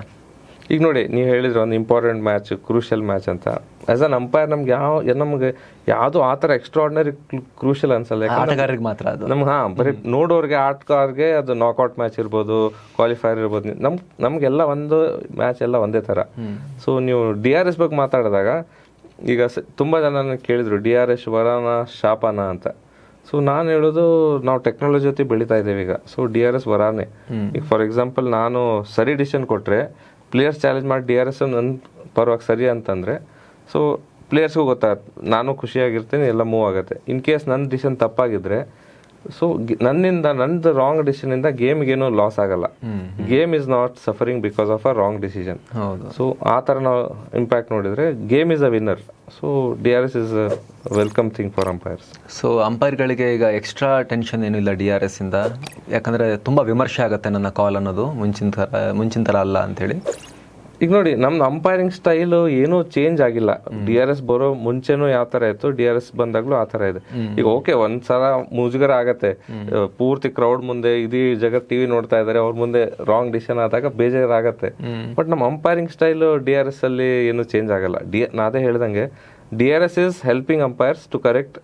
ಈಗ ನೋಡಿ, ನೀವು ಹೇಳಿದ್ರೆ ಒಂದು ಇಂಪಾರ್ಟೆಂಟ್ ಮ್ಯಾಚ್, ಕ್ರೂಷಿಯಲ್ ಮ್ಯಾಚ್ ಅಂತ, ಆ್ಯಸ್ ಅನ್ ಅಂಪೈರ್ ನಮ್ಗೆ ನಮಗೆ ಯಾವುದು ಆ ಥರ ಎಕ್ಸ್ಟ್ರಾರ್ಡಿನರಿ ಕ್ರೂಷಿಯಲ್ ಅನ್ಸಲ್ಲ. ಆಟಗಾರರಿಗೆ ಮಾತ್ರ ಅದು ನಮ್ಗೆ ಬರೀ ನೋಡೋರಿಗೆ, ಆಟಗಾರರಿಗೆ ಅದು ನಾಕ್ಔಟ್ ಮ್ಯಾಚ್ ಇರ್ಬೋದು, ಕ್ವಾಲಿಫೈರ್ ಇರ್ಬೋದು, ನಮಗೆಲ್ಲ ಒಂದು ಮ್ಯಾಚ್ ಎಲ್ಲ ಒಂದೇ ಥರ. ಸೊ ನೀವು DRS ಬಗ್ಗೆ ಮಾತಾಡಿದಾಗ, ಈಗ ತುಂಬ ಜನ ಕೇಳಿದ್ರು DRS ವರಾನ ಶಾಪನ ಅಂತ. ಸೊ ನಾನು ಹೇಳೋದು, ನಾವು ಟೆಕ್ನಾಲಜಿ ಜೊತೆ ಬೆಳೀತಾ ಇದ್ದೇವೆ ಈಗ. So DRS ವರಾನೆ. ಈಗ ಫಾರ್ ಎಕ್ಸಾಂಪಲ್ ನಾನು ಸರಿ ಡಿಸಿಷನ್ ಕೊಟ್ಟರೆ, ಪ್ಲೇಯರ್ಸ್ ಚಾಲೆಂಜ್ ಮಾಡಿ DRS ನನ್ನ ಪರವಾಗಿ ಸರಿ ಅಂತಂದರೆ, ಸೊ ಪ್ಲೇಯರ್ಸ್ಗೂ ಗೊತ್ತಾಗುತ್ತೆ, ನಾನು ಖುಷಿಯಾಗಿರ್ತೀನಿ, ಎಲ್ಲ ಮೂವ್ ಆಗುತ್ತೆ. ಇನ್ ಕೇಸ್ ನನ್ನ ಡಿಸಿಷನ್ ತಪ್ಪಾಗಿದ್ರೆ, ಸೊ ನಂದು ರಾಂಗ್ ಡಿಸಿಷನಿಂದ ಗೇಮ್ಗೇನು ಲಾಸ್ ಆಗಲ್ಲ. Game is not suffering because of a wrong decision. So ಆ ಥರ ನಾವು ಇಂಪ್ಯಾಕ್ಟ್ ನೋಡಿದರೆ game is a winner. So DRS is a welcome thing for umpires. So ಅಂಪೈರ್ಗಳಿಗೆ ಈಗ ಎಕ್ಸ್ಟ್ರಾ ಟೆನ್ಷನ್ ಏನೂ ಇಲ್ಲ DRS ಇಂದ, ಯಾಕಂದರೆ ತುಂಬ ವಿಮರ್ಶೆ ಆಗುತ್ತೆ ನನ್ನ ಕಾಲ್ ಅನ್ನೋದು, ಮುಂಚಿನ ಥರ ಅಲ್ಲ ಅಂಥೇಳಿ. ಈಗ ನೋಡಿ, ನಮ್ದು ಅಂಪೈರಿಂಗ್ ಸ್ಟೈಲು ಏನೂ ಚೇಂಜ್ ಆಗಿಲ್ಲ. DRS ಬರೋ ಮುಂಚೆನೂ ಯಾವ ಥರ ಇತ್ತು, DRS ಬಂದಾಗಲೂ ಆ ಥರ ಇದೆ. ಈಗ ಓಕೆ, ಒಂದ್ಸಲ ಮುಜುಗರ ಆಗತ್ತೆ, ಪೂರ್ತಿ ಕ್ರೌಡ್ ಮುಂದೆ ಇಡೀ ಜಗತ್ TV ನೋಡ್ತಾ ಇದ್ದಾರೆ, ಅವ್ರ ಮುಂದೆ ರಾಂಗ್ ಡಿಸಿಷನ್ ಆದಾಗ ಬೇಜಾರಾಗತ್ತೆ. ಬಟ್ ನಮ್ಮ ಅಂಪೈರಿಂಗ್ ಸ್ಟೈಲು DRS ಅಲ್ಲಿ ಏನೂ ಚೇಂಜ್ ಆಗಲ್ಲ. ನಾನೇ ಹೇಳ್ದಂಗೆ DRS is helping umpires to correct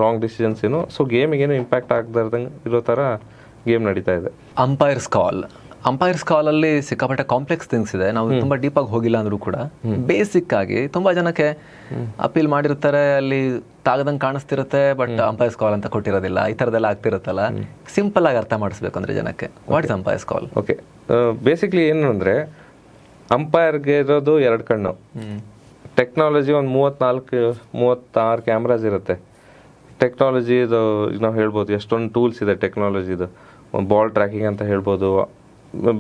wrong decisions ಏನು. ಸೊ ಗೇಮಿಗೇನು ಇಂಪ್ಯಾಕ್ಟ್ ಆಗದಾರ್ದಂಗೆ ಇರೋ ಥರ ಗೇಮ್ ನಡೀತಾ ಇದೆ. ಅಂಪೈರ್ಸ್ ಕಾಲಲ್ಲಿ ಸಿಕ್ಕಾಪಟ್ಟೆ ಕಾಂಪ್ಲೆಕ್ಸ್ ಥಿಂಗ್ಸ್ ಇದೆ. ನಾವು ತುಂಬ ಡೀಪಾಗಿ ಹೋಗಿಲ್ಲ ಅಂದ್ರೂ ಕೂಡ ಬೇಸಿಕ್ ಆಗಿ ತುಂಬ ಜನಕ್ಕೆ ಅಪೀಲ್ ಮಾಡಿರ್ತಾರೆ, ಅಲ್ಲಿ ತಾಗದಂಗೆ ಕಾಣಿಸ್ತಿರುತ್ತೆ, ಬಟ್ ಅಂಪೈರ್ಸ್ ಕಾಲ್ ಅಂತ ಕೊಟ್ಟಿರೋದಿಲ್ಲ. ಈ ಥರದ್ದೆಲ್ಲ ಆಗ್ತಿರುತ್ತಲ್ಲ, ಸಿಂಪಲ್ ಆಗಿ ಅರ್ಥ ಮಾಡಿಸ್ಬೇಕು ಅಂದರೆ ಜನಕ್ಕೆ, what is umpires call? Okay, basically ಏನು ಅಂದರೆ, ಅಂಪೈರ್ಗೆ ಇರೋದು 2 ಕಣ್ಣು. ಟೆಕ್ನಾಲಜಿ ಒಂದು 36 ಕ್ಯಾಮ್ರಾಸ್ ಇರುತ್ತೆ. ಟೆಕ್ನಾಲಜಿದು ಈಗ ನಾವು ಹೇಳ್ಬೋದು ಎಷ್ಟೊಂದು ಟೂಲ್ಸ್ ಇದೆ ಟೆಕ್ನಾಲಜಿದು, ಬಾಲ್ ಟ್ರ್ಯಾಕಿಂಗ್ ಅಂತ ಹೇಳ್ಬೋದು,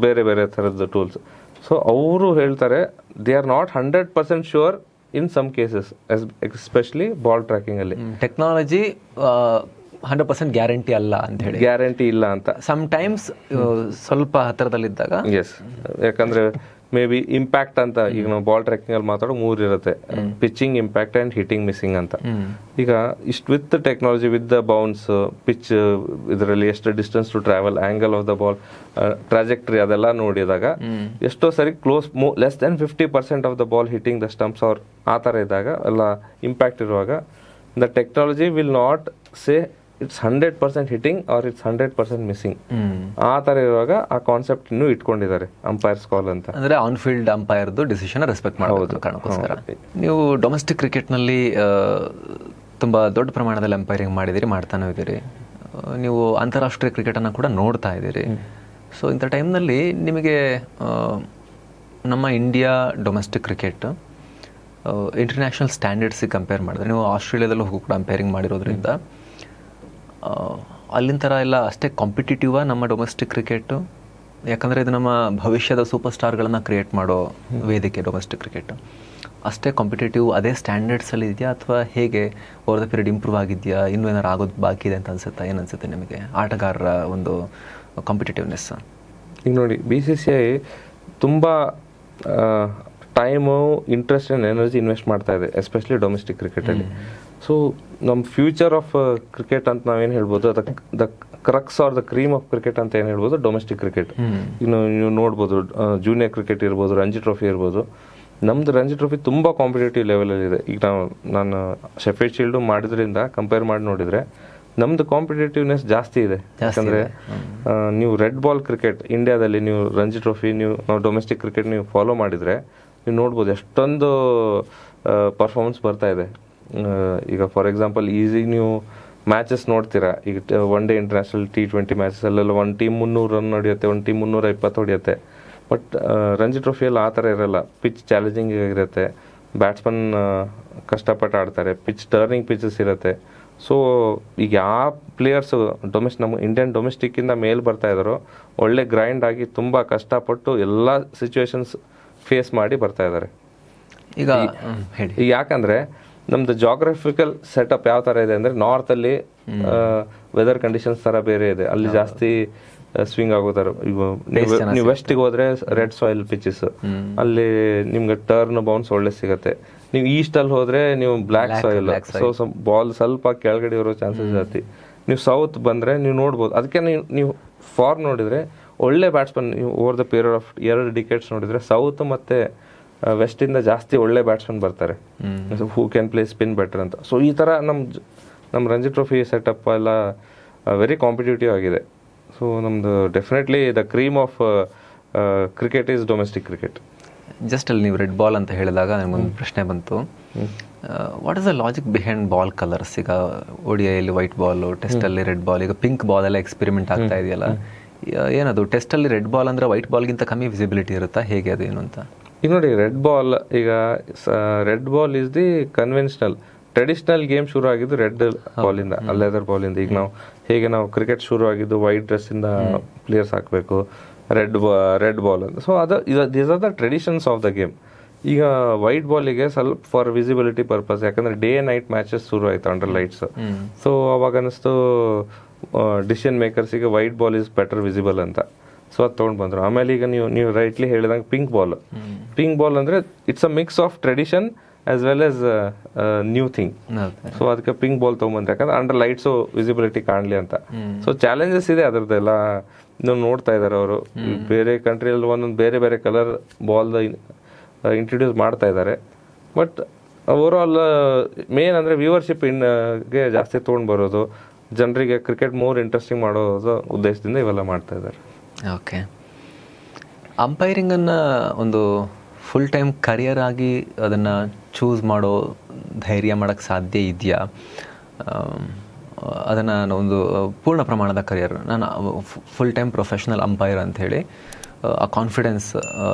ಬೇರೆ ಬೇರೆ ಥರದ್ದು ಟೂಲ್ಸ್. ಸೊ ಅವರು ಹೇಳ್ತಾರೆ they are not 100% sure in some cases, especially ball ಟ್ರ್ಯಾಕಿಂಗಲ್ಲಿ ಟೆಕ್ನಾಲಜಿ 100% ಗ್ಯಾರಂಟಿ ಅಲ್ಲ ಅಂತ ಹೇಳಿ, ಗ್ಯಾರಂಟಿ ಇಲ್ಲ ಅಂತ. ಸಮ್ಟೈಮ್ಸ್ ಸ್ವಲ್ಪ ಹತ್ತಿರದಲ್ಲಿದ್ದಾಗ ಎಸ್, ಯಾಕಂದರೆ ಮೇ ಬಿ ಇಂಪ್ಯಾಕ್ಟ್ ಅಂತ, ಈಗ ನಾವು ಬಾಲ್ ಟ್ರ್ಯಾಕಿಂಗ್ ಅಲ್ಲಿ ಮಾತಾಡೋ 3 ಇರುತ್ತೆ, pitching, impact and hitting, missing ಅಂತ. ಈಗ ಇಷ್ಟು with technology, with the bounce, pitch, ಇದರಲ್ಲಿ ಎಷ್ಟು distance to travel, angle of the ball, trajectory, ಅದೆಲ್ಲ ನೋಡಿದಾಗ ಎಷ್ಟೋ ಸರಿ close less than 50% of the ball hitting the stumps ಅವ್ರ ಆ ಥರ ಇದ್ದಾಗ ಎಲ್ಲ ಇಂಪ್ಯಾಕ್ಟ್ ಇರುವಾಗ the technology will not say it's 100% hitting or it's 100% missing. ಆ ಥರ ಇರುವಾಗ ಆ ಕಾನ್ಸೆಪ್ಟ್ ಇನ್ನೂ ಇಟ್ಕೊಂಡಿದ್ದಾರೆ ಅಂಪೈರ್ಸ್ ಕಾಲ್ ಅಂತ. ಅಂದರೆ ಆನ್ ಫೀಲ್ಡ್ ಅಂಪೈರ್ದು ಡಿಸಿಷನ್ ರೆಸ್ಪೆಕ್ಟ್ ಮಾಡಬಹುದು ಕಾರಣಕ್ಕೋಸ್ಕರ. ನೀವು ಡೊಮೆಸ್ಟಿಕ್ ಕ್ರಿಕೆಟ್ನಲ್ಲಿ ತುಂಬ ದೊಡ್ಡ ಪ್ರಮಾಣದಲ್ಲಿ ಅಂಪೈರಿಂಗ್ ಮಾಡಿದಿರಿ, ಮಾಡ್ತಾನೆ ಇದ್ದೀರಿ. ನೀವು ಅಂತಾರಾಷ್ಟ್ರೀಯ ಕ್ರಿಕೆಟನ್ನು ಕೂಡ ನೋಡ್ತಾ ಇದ್ದೀರಿ. ಸೊ ಇಂಥ ಟೈಮ್ನಲ್ಲಿ ನಿಮಗೆ ನಮ್ಮ ಇಂಡಿಯಾ ಡೊಮೆಸ್ಟಿಕ್ ಕ್ರಿಕೆಟ್ ಇಂಟರ್ನ್ಯಾಷನಲ್ ಸ್ಟ್ಯಾಂಡರ್ಡ್ಸಿಗೆ ಕಂಪೇರ್ ಮಾಡಿದ್ರೆ, ನೀವು ಆಸ್ಟ್ರೇಲಿಯಾದಲ್ಲೂ ಕೂಡ ಅಂಪೈರಿಂಗ್ ಮಾಡಿರೋದ್ರಿಂದ ಅಲ್ಲಿನ ಥರ ಎಲ್ಲ ಅಷ್ಟೇ ಕಾಂಪಿಟೇಟಿವ ನಮ್ಮ ಡೊಮೆಸ್ಟಿಕ್ ಕ್ರಿಕೆಟು? ಯಾಕಂದರೆ ಇದು ನಮ್ಮ ಭವಿಷ್ಯದ ಸೂಪರ್ ಸ್ಟಾರ್ಗಳನ್ನು ಕ್ರಿಯೇಟ್ ಮಾಡೋ ವೇದಿಕೆ ಡೊಮೆಸ್ಟಿಕ್ ಕ್ರಿಕೆಟ್. ಅಷ್ಟೇ ಕಾಂಪಿಟೇಟಿವ್, ಅದೇ ಸ್ಟ್ಯಾಂಡರ್ಡ್ಸಲ್ಲಿ ಇದೆಯಾ ಅಥವಾ ಹೇಗೆ ಓವರ್ ದ ಪೀರಿಯಡ್ ಇಂಪ್ರೂವ್ ಆಗಿದೆಯಾ, ಇನ್ನೂ ಏನಾರು ಆಗೋದು ಬಾಕಿ ಇದೆ ಅಂತ ಅನಿಸುತ್ತಾ? ಏನು ಅನಿಸುತ್ತೆ ನಿಮಗೆ ಆಟಗಾರರ ಒಂದು ಕಾಂಪಿಟೇಟಿವ್ನೆಸ್? ಈಗ ನೋಡಿ, BCCI ತುಂಬ time, interest and energy invest ಮಾಡ್ತಾ ಇದೆ, ಎಸ್ಪೆಷಲಿ ಡೊಮೆಸ್ಟಿಕ್ ಕ್ರಿಕೆಟಲ್ಲಿ. ಸೊ ನಮ್ಮ ಫ್ಯೂಚರ್ ಆಫ್ ಕ್ರಿಕೆಟ್ ಅಂತ ನಾವೇನು ಹೇಳ್ಬೋದು, the crux are the cream of cricket ಅಂತ ಏನು ಹೇಳ್ಬೋದು, ಡೊಮೆಸ್ಟಿಕ್ ಕ್ರಿಕೆಟ್. ಇನ್ನು ನೀವು ನೋಡ್ಬೋದು, ಜೂನಿಯರ್ ಕ್ರಿಕೆಟ್ ಇರ್ಬೋದು, ರಂಜಿ ಟ್ರೋಫಿ ಇರ್ಬೋದು. ನಮ್ಮದು ರಂಜಿ ಟ್ರೋಫಿ ತುಂಬ ಕಾಂಪಿಟೇಟಿವ್ ಲೆವೆಲಲ್ಲಿದೆ. ಈಗ ನಾನು ಶೆಫೀಲ್ಡ್ ಶೀಲ್ಡು ಮಾಡಿದ್ರಿಂದ ಕಂಪೇರ್ ಮಾಡಿ ನೋಡಿದರೆ ನಮ್ಮದು ಕಾಂಪಿಟೇಟಿವ್ನೆಸ್ ಜಾಸ್ತಿ ಇದೆ. ಯಾಕಂದರೆ ನೀವು ರೆಡ್ ಬಾಲ್ ಕ್ರಿಕೆಟ್ ಇಂಡಿಯಾದಲ್ಲಿ, ನೀವು ರಂಜಿ ಟ್ರೋಫಿ, ನಾವು ಡೊಮೆಸ್ಟಿಕ್ ಕ್ರಿಕೆಟ್ ನೀವು ಫಾಲೋ ಮಾಡಿದರೆ ನೀವು ನೋಡ್ಬೋದು ಎಷ್ಟೊಂದು ಪರ್ಫಾರ್ಮೆನ್ಸ್ ಬರ್ತಾ ಇದೆ. ಈಗ ಫಾರ್ ಎಕ್ಸಾಂಪಲ್ ಈಸಿ ನೀವು ಮ್ಯಾಚಸ್ ನೋಡ್ತೀರಾ, ಈಗ 1 ಡೇ ಇಂಟರ್ನ್ಯಾಷನಲ್ T20 ಮ್ಯಾಚಸ್ ಅಲ್ಲೆಲ್ಲ ಒಂದು ಟೀಮ್ 300 ರನ್ ಹೊಡೆಯುತ್ತೆ, ಒಂದು ಟೀಮ್ 320 ಹೊಡೆಯುತ್ತೆ. ಬಟ್ ರಂಜಿ ಟ್ರೋಫಿಯಲ್ಲಿ ಆ ಥರ ಇರೋಲ್ಲ. ಪಿಚ್ ಚಾಲೆಂಜಿಂಗ್ ಇರುತ್ತೆ, ಬ್ಯಾಟ್ಸ್ಮನ್ ಕಷ್ಟಪಟ್ಟು ಆಡ್ತಾರೆ, ಪಿಚ್ ಟರ್ನಿಂಗ್ ಪಿಚಸ್ ಇರುತ್ತೆ. ಸೊ ಈಗ ಯಾವ ಪ್ಲೇಯರ್ಸು ನಮ್ಮ ಇಂಡಿಯನ್ ಡೊಮೆಸ್ಟಿಕ್ಕಿಂದ ಮೇಲೆ ಬರ್ತಾ ಇದ್ದಾರೋ, ಒಳ್ಳೆ ಗ್ರೈಂಡ್ ಆಗಿ ತುಂಬ ಕಷ್ಟಪಟ್ಟು ಎಲ್ಲ ಸಿಚುವೇಶನ್ಸ್ ಫೇಸ್ ಮಾಡಿ ಬರ್ತಾ ಇದ್ದಾರೆ. ಈಗ ಯಾಕಂದರೆ ನಮ್ದು ಜಾಗ್ರಫಿಕಲ್ ಸೆಟಪ್ ಯಾವ ಥರ ಇದೆ ಅಂದರೆ, ನಾರ್ತಲ್ಲಿ ವೆದರ್ ಕಂಡೀಷನ್ಸ್ ಥರ ಬೇರೆ ಇದೆ, ಅಲ್ಲಿ ಜಾಸ್ತಿ ಸ್ವಿಂಗ್ ಆಗೋ ಥರ. ಈಗ ನೀವು ವೆಸ್ಟಿಗೆ ಹೋದರೆ ರೆಡ್ ಸಾಯಿಲ್ ಪಿಚಸ್, ಅಲ್ಲಿ ನಿಮ್ಗೆ ಟರ್ನ್ ಬೌನ್ಸ್ ಒಳ್ಳೆ ಸಿಗುತ್ತೆ. ನೀವು ಈಸ್ಟಲ್ಲಿ ಹೋದರೆ ನೀವು ಬ್ಲ್ಯಾಕ್ ಸಾಯಿಲ್, ಸೊ ಬಾಲ್ ಸ್ವಲ್ಪ ಕೆಳಗಡೆ ಇರೋ ಚಾನ್ಸಸ್ ಜಾಸ್ತಿ. ನೀವು ಸೌತ್ ಬಂದರೆ ನೀವು ನೋಡ್ಬೋದು. ಅದಕ್ಕೆ ನೀವು ಫಾರ್ ನೋಡಿದರೆ ಒಳ್ಳೆ ಬ್ಯಾಟ್ಸ್ಮನ್, ನೀವು ಓವರ್ ದ ಪೀರಿಯಡ್ ಆಫ್ 2 ಡಿಕೆಟ್ಸ್ ನೋಡಿದರೆ ಸೌತ್ ಮತ್ತು ವೆಸ್ಟಿಂದ ಜಾಸ್ತಿ ಒಳ್ಳೆ ಬ್ಯಾಟ್ಸ್ಮನ್ ಬರ್ತಾರೆ, who can play spin better ಅಂತ. ಸೊ ಈ ಥರ ನಮ್ಮ ರಂಜಿ ಟ್ರೋಫಿ ಸೆಟಪ್ ಎಲ್ಲ ವೆರಿ ಕಾಂಪಿಟೇಟಿವ್ ಆಗಿದೆ. ಸೊ ನಮ್ಮದು definitely the cream of cricket is domestic cricket. Just ಅಲ್ಲಿ ನೀವು ರೆಡ್ ಬಾಲ್ ಅಂತ ಹೇಳಿದಾಗ ನನಗೊಂದು ಪ್ರಶ್ನೆ ಬಂತು. What is the logic behind ball colours? ಈಗ ODIಯಲ್ಲಿ ವೈಟ್ ಬಾಲು, ಟೆಸ್ಟಲ್ಲಿ ರೆಡ್ ಬಾಲ್, ಈಗ ಪಿಂಕ್ ಬಾಲ್ ಎಲ್ಲ ಎಕ್ಸ್ಪೆರಿಮೆಂಟ್ ಆಗ್ತಾ ಇದೆಯಲ್ಲ, ಏನದು ಟೆಸ್ಟಲ್ಲಿ ರೆಡ್ ಬಾಲ್ ಅಂದರೆ ವೈಟ್ ಬಾಲ್ಗಿಂತ ಕಮ್ಮಿ ವಿಸಿಬಿಲಿಟಿ ಇರುತ್ತಾ, ಹೇಗೆ ಅದು ಏನು ಅಂತ? ಈಗ ನೋಡಿ, red ball is the conventional traditional game ಶುರು ಆಗಿದ್ದು ರೆಡ್ ಬಾಲಿಂದ, ಲೆದರ್ ಬಾಲಿಂದ. ಈಗ ನಾವು ಕ್ರಿಕೆಟ್ ಶುರು ಆಗಿದ್ದು ವೈಟ್ ಡ್ರೆಸ್ಸಿಂದ ಪ್ಲೇಯರ್ಸ್ ಹಾಕಬೇಕು, ರೆಡ್ ಬಾಲ್ ಅಂತ. So these are the traditions of the game. ಈಗ ವೈಟ್ ಬಾಲಿಗೆ ಸ್ವಲ್ಪ ಫಾರ್ ವಿಸಿಬಿಲಿಟಿ ಪರ್ಪಸ್, ಯಾಕಂದರೆ ಡೇ ನೈಟ್ ಮ್ಯಾಚಸ್ ಶುರು ಆಯಿತು ಅಂಡರ್ ಲೈಟ್ಸ್. ಸೊ ಅವಾಗ ಅನ್ನಿಸ್ತು ಡಿಸಿಷನ್ ಮೇಕರ್ಸಿಗೆ white ball is better visible ಅಂತ. ಸೊ ಅದು ತೊಗೊಂಡು ಬಂದರು. ಆಮೇಲೆ ಈಗ ನೀವು ರೈಟ್ಲಿ ಹೇಳಿದಂಗೆ ಪಿಂಕ್ ಬಾಲ್ ಅಂದರೆ it's a mix of tradition as well as new thing. So ಅದಕ್ಕೆ ಪಿಂಕ್ ಬಾಲ್ ತೊಗೊಂಬಂದ್ರೆ, ಯಾಕಂದ್ರೆ ಅಂಡರ್ ಲೈಟ್ಸು ವಿಸಿಬಿಲಿಟಿ ಕಾಣಲಿ ಅಂತ. ಸೊ ಚಾಲೆಂಜಸ್ ಇದೆ ಅದರದ್ದೆಲ್ಲ. ನೀವು ನೋಡ್ತಾ ಇದ್ದಾರೆ ಅವರು ಬೇರೆ ಕಂಟ್ರಿಯಲ್ಲಿ ಒಂದೊಂದು ಬೇರೆ ಬೇರೆ ಕಲರ್ ಬಾಲ್ದ ಇಂಟ್ರೊಡ್ಯೂಸ್ ಮಾಡ್ತಾ ಇದ್ದಾರೆ. ಬಟ್ ಓವರಾಲ್ ಮೇನ್ ಅಂದರೆ ವ್ಯೂವರ್ಶಿಪ್ ಗೆ ಜಾಸ್ತಿ ತೊಗೊಂಡು ಬರೋದು, ಜನರಿಗೆ ಕ್ರಿಕೆಟ್ ಮೋರ್ ಇಂಟ್ರೆಸ್ಟಿಂಗ್ ಮಾಡೋದು ಉದ್ದೇಶದಿಂದ ಇವೆಲ್ಲ ಮಾಡ್ತಾ ಇದ್ದಾರೆ. ಓಕೆ, ಅಂಪೈರಿಂಗನ್ನು ಒಂದು ಫುಲ್ ಟೈಮ್ ಕರಿಯರ್ ಆಗಿ ಅದನ್ನು ಚೂಸ್ ಮಾಡೋ ಧೈರ್ಯ ಮಾಡೋಕ್ಕೆ ಸಾಧ್ಯ ಇದೆಯಾ? ಅದನ್ನು ಒಂದು ಪೂರ್ಣ ಪ್ರಮಾಣದ ಕರಿಯರ್, ನಾನು ಫುಲ್ ಟೈಮ್ ಪ್ರೊಫೆಷ್ನಲ್ ಅಂಪೈರ್ ಅಂಥೇಳಿ ಆ ಕಾನ್ಫಿಡೆನ್ಸ್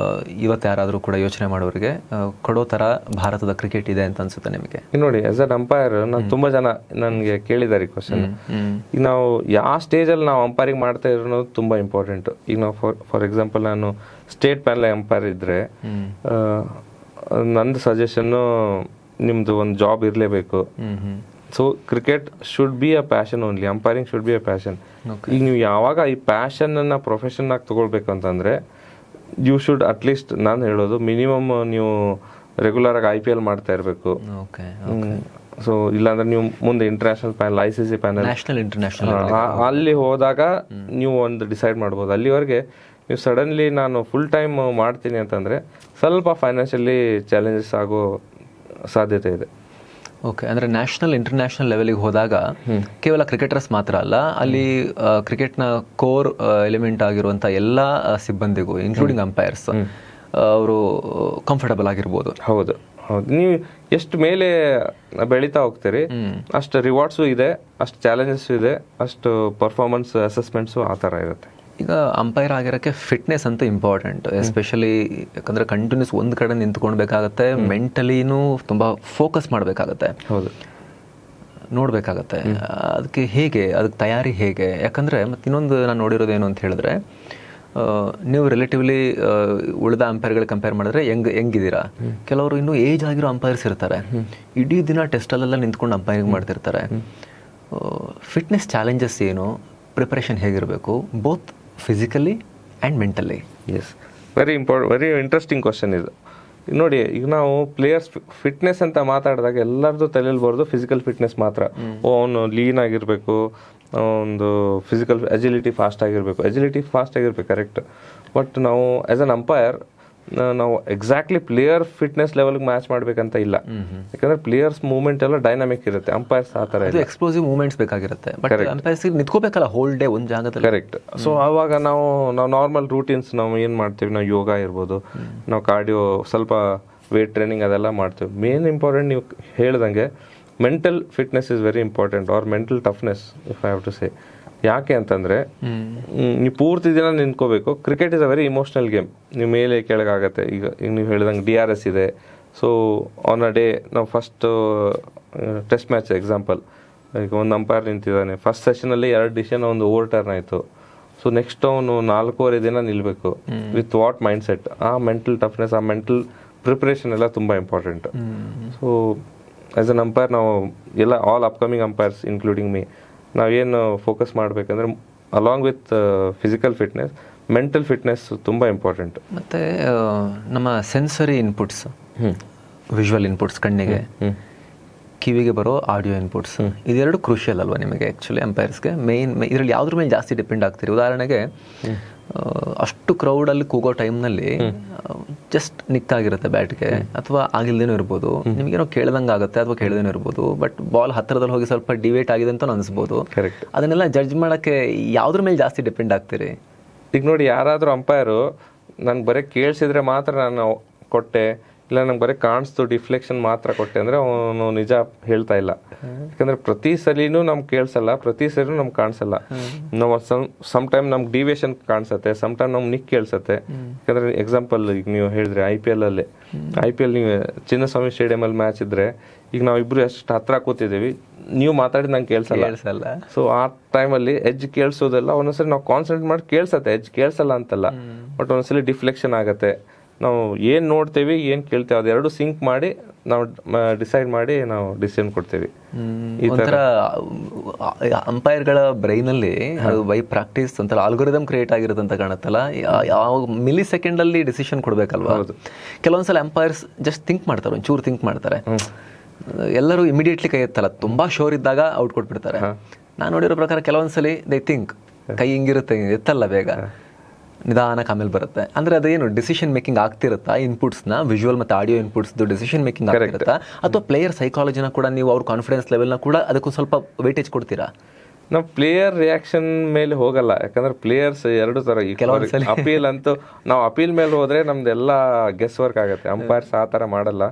ಇವತ್ತು ಯಾರಾದರೂ ಕೂಡ ಯೋಚನೆ ಮಾಡೋರಿಗೆ ಕೊಡೋ ಥರ ಭಾರತದ ಕ್ರಿಕೆಟ್ ಇದೆ ಅಂತ ಅನ್ಸುತ್ತೆ ನಿಮಗೆ? ಈಗ ನೋಡಿ, ಆಸ್ ಅನ್ ಅಂಪೈರ್ ನಾನು ತುಂಬ ಜನ ನನಗೆ ಕೇಳಿದ್ದಾರೆ ಈ ಕ್ವಶನ್. ಈಗ ನಾವು ಯಾವ ಸ್ಟೇಜಲ್ಲಿ ನಾವು ಅಂಪೈರಿಂಗ್ ಮಾಡ್ತಾ ಇರೋದು ತುಂಬ ಇಂಪಾರ್ಟೆಂಟ್. ಈಗ ನಾವು ಫಾರ್ ಎಕ್ಸಾಂಪಲ್ ನಾನು ಸ್ಟೇಟ್ ಪ್ಯಾನಲ್ ಅಂಪೈರ್ ಇದ್ದರೆ ನಂದು ಸಜೆಷನ್ನು ನಿಮ್ಮದು ಒಂದು ಜಾಬ್ ಇರಲೇಬೇಕು. So cricket should be a passion only, umpiring should be a passion. ಈಗ ನೀವು ಯಾವಾಗ ಈ ಪ್ಯಾಷನನ್ನು ಪ್ರೊಫೆಷನ್ ಆಗಿ ತೊಗೊಳ್ಬೇಕು ಅಂತಂದರೆ ಯು ಶುಡ್ ಅಟ್ಲೀಸ್ಟ್ ನಾನು ಹೇಳೋದು ಮಿನಿಮಮ್ ನೀವು ರೆಗ್ಯುಲರ್ ಆಗಿ IPL ಮಾಡ್ತಾ ಇರಬೇಕು. ಸೊ ಇಲ್ಲಾಂದ್ರೆ ನೀವು ಮುಂದೆ international panel, ICC panel, national international ಅಲ್ಲಿ ಹೋದಾಗ ನೀವು ಒಂದು ಡಿಸೈಡ್ ಮಾಡ್ಬೋದು. ಅಲ್ಲಿವರೆಗೆ ನೀವು ಸಡನ್ಲಿ ನಾನು ಫುಲ್ ಟೈಮ್ ಮಾಡ್ತೀನಿ ಅಂತಂದರೆ ಸ್ವಲ್ಪ ಫೈನಾನ್ಷಿಯಲಿ ಚಾಲೆಂಜಸ್ ಆಗೋ ಸಾಧ್ಯತೆ ಇದೆ. ಓಕೆ, ಅಂದರೆ ನ್ಯಾಷನಲ್ ಇಂಟರ್ನ್ಯಾಷನಲ್ ಲೆವೆಲಿಗೆ ಹೋದಾಗ ಕೇವಲ ಕ್ರಿಕೆಟರ್ಸ್ ಮಾತ್ರ ಅಲ್ಲ, ಅಲ್ಲಿ ಕ್ರಿಕೆಟ್ನ ಕೋರ್ ಎಲಿಮೆಂಟ್ ಆಗಿರುವಂಥ ಎಲ್ಲ ಸಿಬ್ಬಂದಿಗೂ ಇನ್ಕ್ಲೂಡಿಂಗ್ ಅಂಪೈರ್ಸ್ ಅವರು ಕಂಫರ್ಟಬಲ್ ಆಗಿರ್ಬೋದು. ಹೌದು ಹೌದು, ನೀವು ಎಷ್ಟು ಮೇಲೆ ಬೆಳೀತಾ ಹೋಗ್ತೀರಿ ಅಷ್ಟು ರಿವಾರ್ಡ್ಸು ಇದೆ, ಅಷ್ಟು ಚಾಲೆಂಜಸ್ಸು ಇದೆ, ಅಷ್ಟು ಪರ್ಫಾರ್ಮೆನ್ಸ್ ಅಸೆಸ್ಮೆಂಟ್ಸು ಆ ಥರ ಇರುತ್ತೆ. ಈಗ ಅಂಪೈರ್ ಆಗಿರೋಕ್ಕೆ ಫಿಟ್ನೆಸ್ ಅಂತ ಇಂಪಾರ್ಟೆಂಟ್, ಎಸ್ಪೆಷಲಿ ಯಾಕಂದರೆ ಕಂಟಿನ್ಯೂಸ್ ಒಂದು ಕಡೆ ನಿಂತ್ಕೊಳ್ಬೇಕಾಗತ್ತೆ, ಮೆಂಟಲಿನೂ ತುಂಬ ಫೋಕಸ್ ಮಾಡಬೇಕಾಗತ್ತೆ, ಹೌದು ನೋಡಬೇಕಾಗತ್ತೆ. ಅದಕ್ಕೆ ಹೇಗೆ, ಅದಕ್ಕೆ ತಯಾರಿ ಹೇಗೆ? ಯಾಕಂದರೆ ಮತ್ತು ಇನ್ನೊಂದು ನಾನು ನೋಡಿರೋದೇನು ಅಂತ ಹೇಳಿದ್ರೆ, ನೀವು ರಿಲೇಟಿವ್ಲಿ ಉಳಿದ ಅಂಪೈರ್ಗಳಿಗೆ ಕಂಪೇರ್ ಮಾಡಿದ್ರೆ ಹೆಂಗಿದ್ದೀರಾ? ಕೆಲವರು ಇನ್ನೂ ಏಜ್ ಆಗಿರೋ ಅಂಪೈರ್ಸ್ ಇರ್ತಾರೆ, ಇಡೀ ದಿನ ಟೆಸ್ಟಲ್ಲೆಲ್ಲ ನಿಂತ್ಕೊಂಡು ಅಂಪೈರಿಂಗ್ ಮಾಡ್ತಿರ್ತಾರೆ. ಫಿಟ್ನೆಸ್ ಚಾಲೆಂಜಸ್ ಏನು, ಪ್ರಿಪರೇಷನ್ ಹೇಗಿರಬೇಕು, both physically and mentally? Yes, very interesting question ಇದು. ನೋಡಿ, ಈಗ ನಾವು ಪ್ಲೇಯರ್ಸ್ ಫಿಟ್ನೆಸ್ ಅಂತ ಮಾತಾಡಿದಾಗ ಎಲ್ಲರದ್ದು ತಲೆಯಲ್ಲಿ ಬರೋದು ಫಿಸಿಕಲ್ ಫಿಟ್ನೆಸ್ ಮಾತ್ರ. ಅವನು ಲೀನ್ ಆಗಿರಬೇಕು, ಒಂದು ಫಿಸಿಕಲ್ ಅಜಿಲಿಟಿ ಫಾಸ್ಟ್ ಆಗಿರಬೇಕು, ಕರೆಕ್ಟ್. ಬಟ್ ನಾವು ಆ್ಯಸ್ ಅನ್ ಅಂಪೈರ್ ನಾವು ಎಕ್ಸಾಕ್ಟ್ಲಿ ಪ್ಲೇಯರ್ ಫಿಟ್ನೆಸ್ ಲೆವೆಲ್ಗೆ ಮ್ಯಾಚ್ ಮಾಡ್ಬೇಕಂತ ಇಲ್ಲ. ಯಾಕಂದ್ರೆ ಪ್ಲೇಯರ್ಸ್ ಮೂವ್ಮೆಂಟ್ ಎಲ್ಲ ಡೈನಾಮಿಕ್ ಇರುತ್ತೆ, ಅಂಪೈರ್ಸ್ ಆ ಥರ ಎಕ್ಸ್ಪ್ಲೋಸಿವ್ ಮೂವ್ಮೆಂಟ್ಸ್ ಬೇಕಾಗಿರುತ್ತೆ. ಬಟ್ ಅಂಪೈರ್ಸ್ ನಿಂತ್ಕೋಬೇಕಲ್ಲ ಹೋಲ್ ಡೇ ಒಂದು ಜಾಗದಲ್ಲಿ. ಕರೆಕ್ಟ್. ಸೊ ಆವಾಗ ನಾವು ನಾರ್ಮಲ್ ರೂಟೀನ್ಸ್ ನಾವು ಏನು ಮಾಡ್ತೀವಿ, ನಾವು ಯೋಗ ಇರ್ಬೋದು, ನಾವು ಕಾರ್ಡಿಯೋ, ಸ್ವಲ್ಪ ವೇಟ್ ಟ್ರೈನಿಂಗ್ ಅದೆಲ್ಲ ಮಾಡ್ತೀವಿ. ಮೇನ್ ಇಂಪಾರ್ಟೆಂಟ್ ನೀವು ಹೇಳ್ದಂಗೆ mental fitness is very important, or mental toughness if I have to say. ಯಾಕೆ ಅಂತಂದರೆ ನೀವು ಪೂರ್ತಿ ದಿನ ನಿಂತ್ಕೋಬೇಕು. Cricket is a very emotional game. ನೀವು ಮೇಲೆ ಕೆಳಗಾಗತ್ತೆ. ಈಗ ನೀವು ಹೇಳಿದಂಗೆ DRS ಇದೆ. ಸೊ ಆನ್ ಅ ಡೇ ನಾವು ಫಸ್ಟ್ ಟೆಸ್ಟ್ ಮ್ಯಾಚ್ ಎಕ್ಸಾಂಪಲ್, ಈಗ ಒಂದು ಅಂಪೈರ್ ನಿಂತಿದ್ದಾನೆ, ಫಸ್ಟ್ ಸೆಷನಲ್ಲಿ 2 ಡಿಸಿಷನ್, ಒಂದು ಓವರ್ ಟರ್ನ್ ಆಯಿತು. ಸೊ ನೆಕ್ಸ್ಟ್ ಅವನು 4.25 ದಿನ ನಿಲ್ಲಬೇಕು. With what mindset? ಆ ಮೆಂಟಲ್ ಟಫ್ನೆಸ್, ಆ ಮೆಂಟಲ್ ಪ್ರಿಪ್ರೇಷನ್ ಎಲ್ಲ ತುಂಬ important. So as an umpire ನಾವು ಎಲ್ಲ all upcoming umpires including me ನಾವೇನು ಫೋಕಸ್ ಮಾಡಬೇಕಂದ್ರೆ along with physical fitness, mental fitness ತುಂಬ ಇಂಪಾರ್ಟೆಂಟ್. ಮತ್ತು ನಮ್ಮ ಸೆನ್ಸರಿ ಇನ್ಪುಟ್ಸ್, ವಿಜುವಲ್ ಇನ್ಪುಟ್ಸ್, ಕಣ್ಣಿಗೆ, ಕಿವಿಗೆ ಬರೋ ಆಡಿಯೋ ಇನ್ಪುಟ್ಸ್, ಇದೆರಡು ಕ್ರೂಷಿಯಲ್ ಅಲ್ವಾ ನಿಮಗೆ ಆ್ಯಕ್ಚುಲಿ ಅಂಪೈರ್ಸ್ಗೆ? ಇದರಲ್ಲಿ ಯಾವುದ್ರ ಮೇಲೆ ಜಾಸ್ತಿ ಡಿಪೆಂಡ್ ಆಗ್ತೀರಿ? ಉದಾಹರಣೆಗೆ ಅಷ್ಟು ಕ್ರೌಡಲ್ಲಿ ಕೂಗೋ ಟೈಮ್ನಲ್ಲಿ ಜಸ್ಟ್ ನಿಕ್ಕಾಗಿರುತ್ತೆ ಬ್ಯಾಟ್ಗೆ, ಅಥವಾ ಆಗಿಲ್ದೇನೂ ಇರ್ಬೋದು, ನಿಮಗೇನೋ ಕೇಳ್ದಂಗೆ ಆಗುತ್ತೆ ಅಥವಾ ಕೇಳ್ದೇನೂ ಇರ್ಬೋದು, ಬಟ್ ಬಾಲ್ ಹತ್ತಿರದಲ್ಲಿ ಹೋಗಿ ಸ್ವಲ್ಪ ಡಿವೇಟ್ ಆಗಿದೆ ಅಂತ ಅನಿಸ್ಬೋದು. ಕರೆಕ್ಟ್. ಅದನ್ನೆಲ್ಲ ಜಡ್ಜ್ ಮಾಡೋಕ್ಕೆ ಯಾವುದ್ರ ಮೇಲೆ ಜಾಸ್ತಿ ಡಿಪೆಂಡ್ ಆಗ್ತೀರಿ? ಈಗ ನೋಡಿ, ಯಾರಾದರೂ ಅಂಪೈರು ನನಗೆ ಬರೀ ಕೇಳಿಸಿದ್ರೆ ಮಾತ್ರ ನಾನು ಕೊಟ್ಟೆ, ಇಲ್ಲ ನಂಗೆ ಬರೀ ಕಾಣಿಸ್ತು ಡಿಫ್ಲೆಕ್ಷನ್ ಮಾತ್ರ ಕೊಟ್ಟೆ ಅಂದರೆ ಅವನು ನಿಜ ಹೇಳ್ತಾ ಇಲ್ಲ. ಯಾಕಂದರೆ ಪ್ರತಿ ಸಲಿನೂ ನಮ್ಗೆ ಕೇಳಿಸಲ್ಲ, ಪ್ರತಿ ಸಲಿನೂ ನಮ್ಗೆ ಕಾಣಿಸಲ್ಲ. ನಾವು ಸಮ್ ಟೈಮ್ ನಮ್ಗೆ ಡಿವಿಯೇಷನ್ ಕಾಣಿಸುತ್ತೆ, ಸಮ್ ಟೈಮ್ ನಮ್ಗೆ ನಿಕ್ ಕೇಳಿಸುತ್ತೆ. ಯಾಕಂದರೆ ಎಕ್ಸಾಂಪಲ್ ಈಗ ನೀವು ಹೇಳಿದ್ರೆ IPL ನೀವು ಚಿನ್ನಸ್ವಾಮಿ ಸ್ಟೇಡಿಯಮಲ್ಲಿ ಮ್ಯಾಚ್ ಇದ್ದರೆ, ಈಗ ನಾವಿಬ್ಬರು ಎಷ್ಟು ಹತ್ರ ಕೂತಿದ್ದೀವಿ, ನೀವು ಮಾತಾಡಿದ ನಂಗೆ ಕೇಳಿಸಲ್ಲ. ಸೊ ಆ ಟೈಮಲ್ಲಿ ಎಜ್ ಕೇಳಿಸೋದೆಲ್ಲ ಒಂದೊಂದ್ಸರಿ ನಾವು ಕಾನ್ಸಂಟ್ರೇಟ್ ಮಾಡಿ ಕೇಳಿಸತ್ತೆ, ಎಜ್ ಕೇಳಿಸಲ್ಲ ಅಂತಲ್ಲ, ಬಟ್ ಒಂದೊಂದ್ಸಲಿ ಡಿಫ್ಲೆಕ್ಷನ್ ಆಗುತ್ತೆ. ನಾವು ಏನು ನೋಡ್ತೇವೆ, ಏನು ಕೇಳ್ತೇವೆ, ಅದೆರಡು ಸಿಂಕ್ ಮಾಡಿ ನಾವು ಡಿಸೈಡ್ ಮಾಡಿ ನಾವು ಡಿಸಿಷನ್ ಕೊಡ್ತೇವೆ. ಒಂಥರ ಅಂಪೈರ್ಗಳ ಬ್ರೈನಲ್ಲಿ ಅದು ಬೈ ಪ್ರಾಕ್ಟೀಸ್ ಒಂಥರ ಆಲ್ಗೊರಿದಮ್ ಕ್ರಿಯೇಟ್ ಆಗಿರುತ್ತೆ ಅಂತ ಕಾಣುತ್ತಲ್ಲ, ಯಾವ ಮಿಲಿ ಸೆಕೆಂಡಲ್ಲಿ ಡಿಸಿಷನ್ ಕೊಡಬೇಕಲ್ವಾ? ಕೆಲವೊಂದ್ಸಲ ಅಂಪೈರ್ಸ್ ಜಸ್ಟ್ ಥಿಂಕ್ ಮಾಡ್ತಾರೆ, ಒಂಚೂರು ಥಿಂಕ್ ಮಾಡ್ತಾರೆ. ಎಲ್ಲರೂ ಇಮಿಡಿಯೇಟ್ಲಿ ಕೈ ಎತ್ತಲ್ಲ, ತುಂಬ ಶೋರ್ ಇದ್ದಾಗ ಔಟ್ ಕೊಟ್ಬಿಡ್ತಾರೆ. ನಾನು ನೋಡಿರೋ ಪ್ರಕಾರ ಕೆಲವೊಂದ್ಸಲಿ ದೇ ಥಿಂಕ್, ಕೈ ಹಿಂಗಿರುತ್ತೆ, ಎತ್ತಲ್ಲ ಬೇಗ, ನಿಧಾನಕ್ಕೆ ಆಮೇಲೆ ಬರುತ್ತೆ. ಅಂದರೆ ಅದೇನು ಡಿಸಿಷನ್ ಮೇಕಿಂಗ್ ಆಗ್ತಿರುತ್ತಾ? ಇನ್ಪುಟ್ಸ್ನ ವಿಜುವಲ್ ಮತ್ತು ಆಡಿಯೋ ಇನ್ಪುಟ್ಸ್ದು ಡಿಸಿಷನ್ ಮೇಕಿಂಗ್ ಆಗ್ತಿರುತ್ತಾ? ಅಥವಾ ಪ್ಲೇಯರ್ ಸೈಕಾಲಜಿನ ಕೂಡ ನೀವು ಅವ್ರ ಕಾನ್ಫಿಡೆನ್ಸ್ ಲೆವೆಲ್ನ ಕೂಡ ಅದಕ್ಕೂ ಸ್ವಲ್ಪ ವೇಟೇಜ್ ಕೊಡ್ತೀರಾ? ನಾವು ಪ್ಲೇಯರ್ ರಿಯಾಕ್ಷನ್ ಮೇಲೆ ಹೋಗಲ್ಲ, ಯಾಕಂದ್ರೆ ಪ್ಲೇಯರ್ಸ್ ಎರಡು ತರ. ಅಪೀಲ್ ಅಂತೂ ನಾವು ಅಪೀಲ್ ಮೇಲೆ ಹೋದ್ರೆ ನಮ್ದೆಲ್ಲ ಗೆಸ್ ವರ್ಕ್ ಆಗುತ್ತೆ. ಅಂಪೈರ್ಸ್ ಆ ತರ ಮಾಡಲ್ಲ.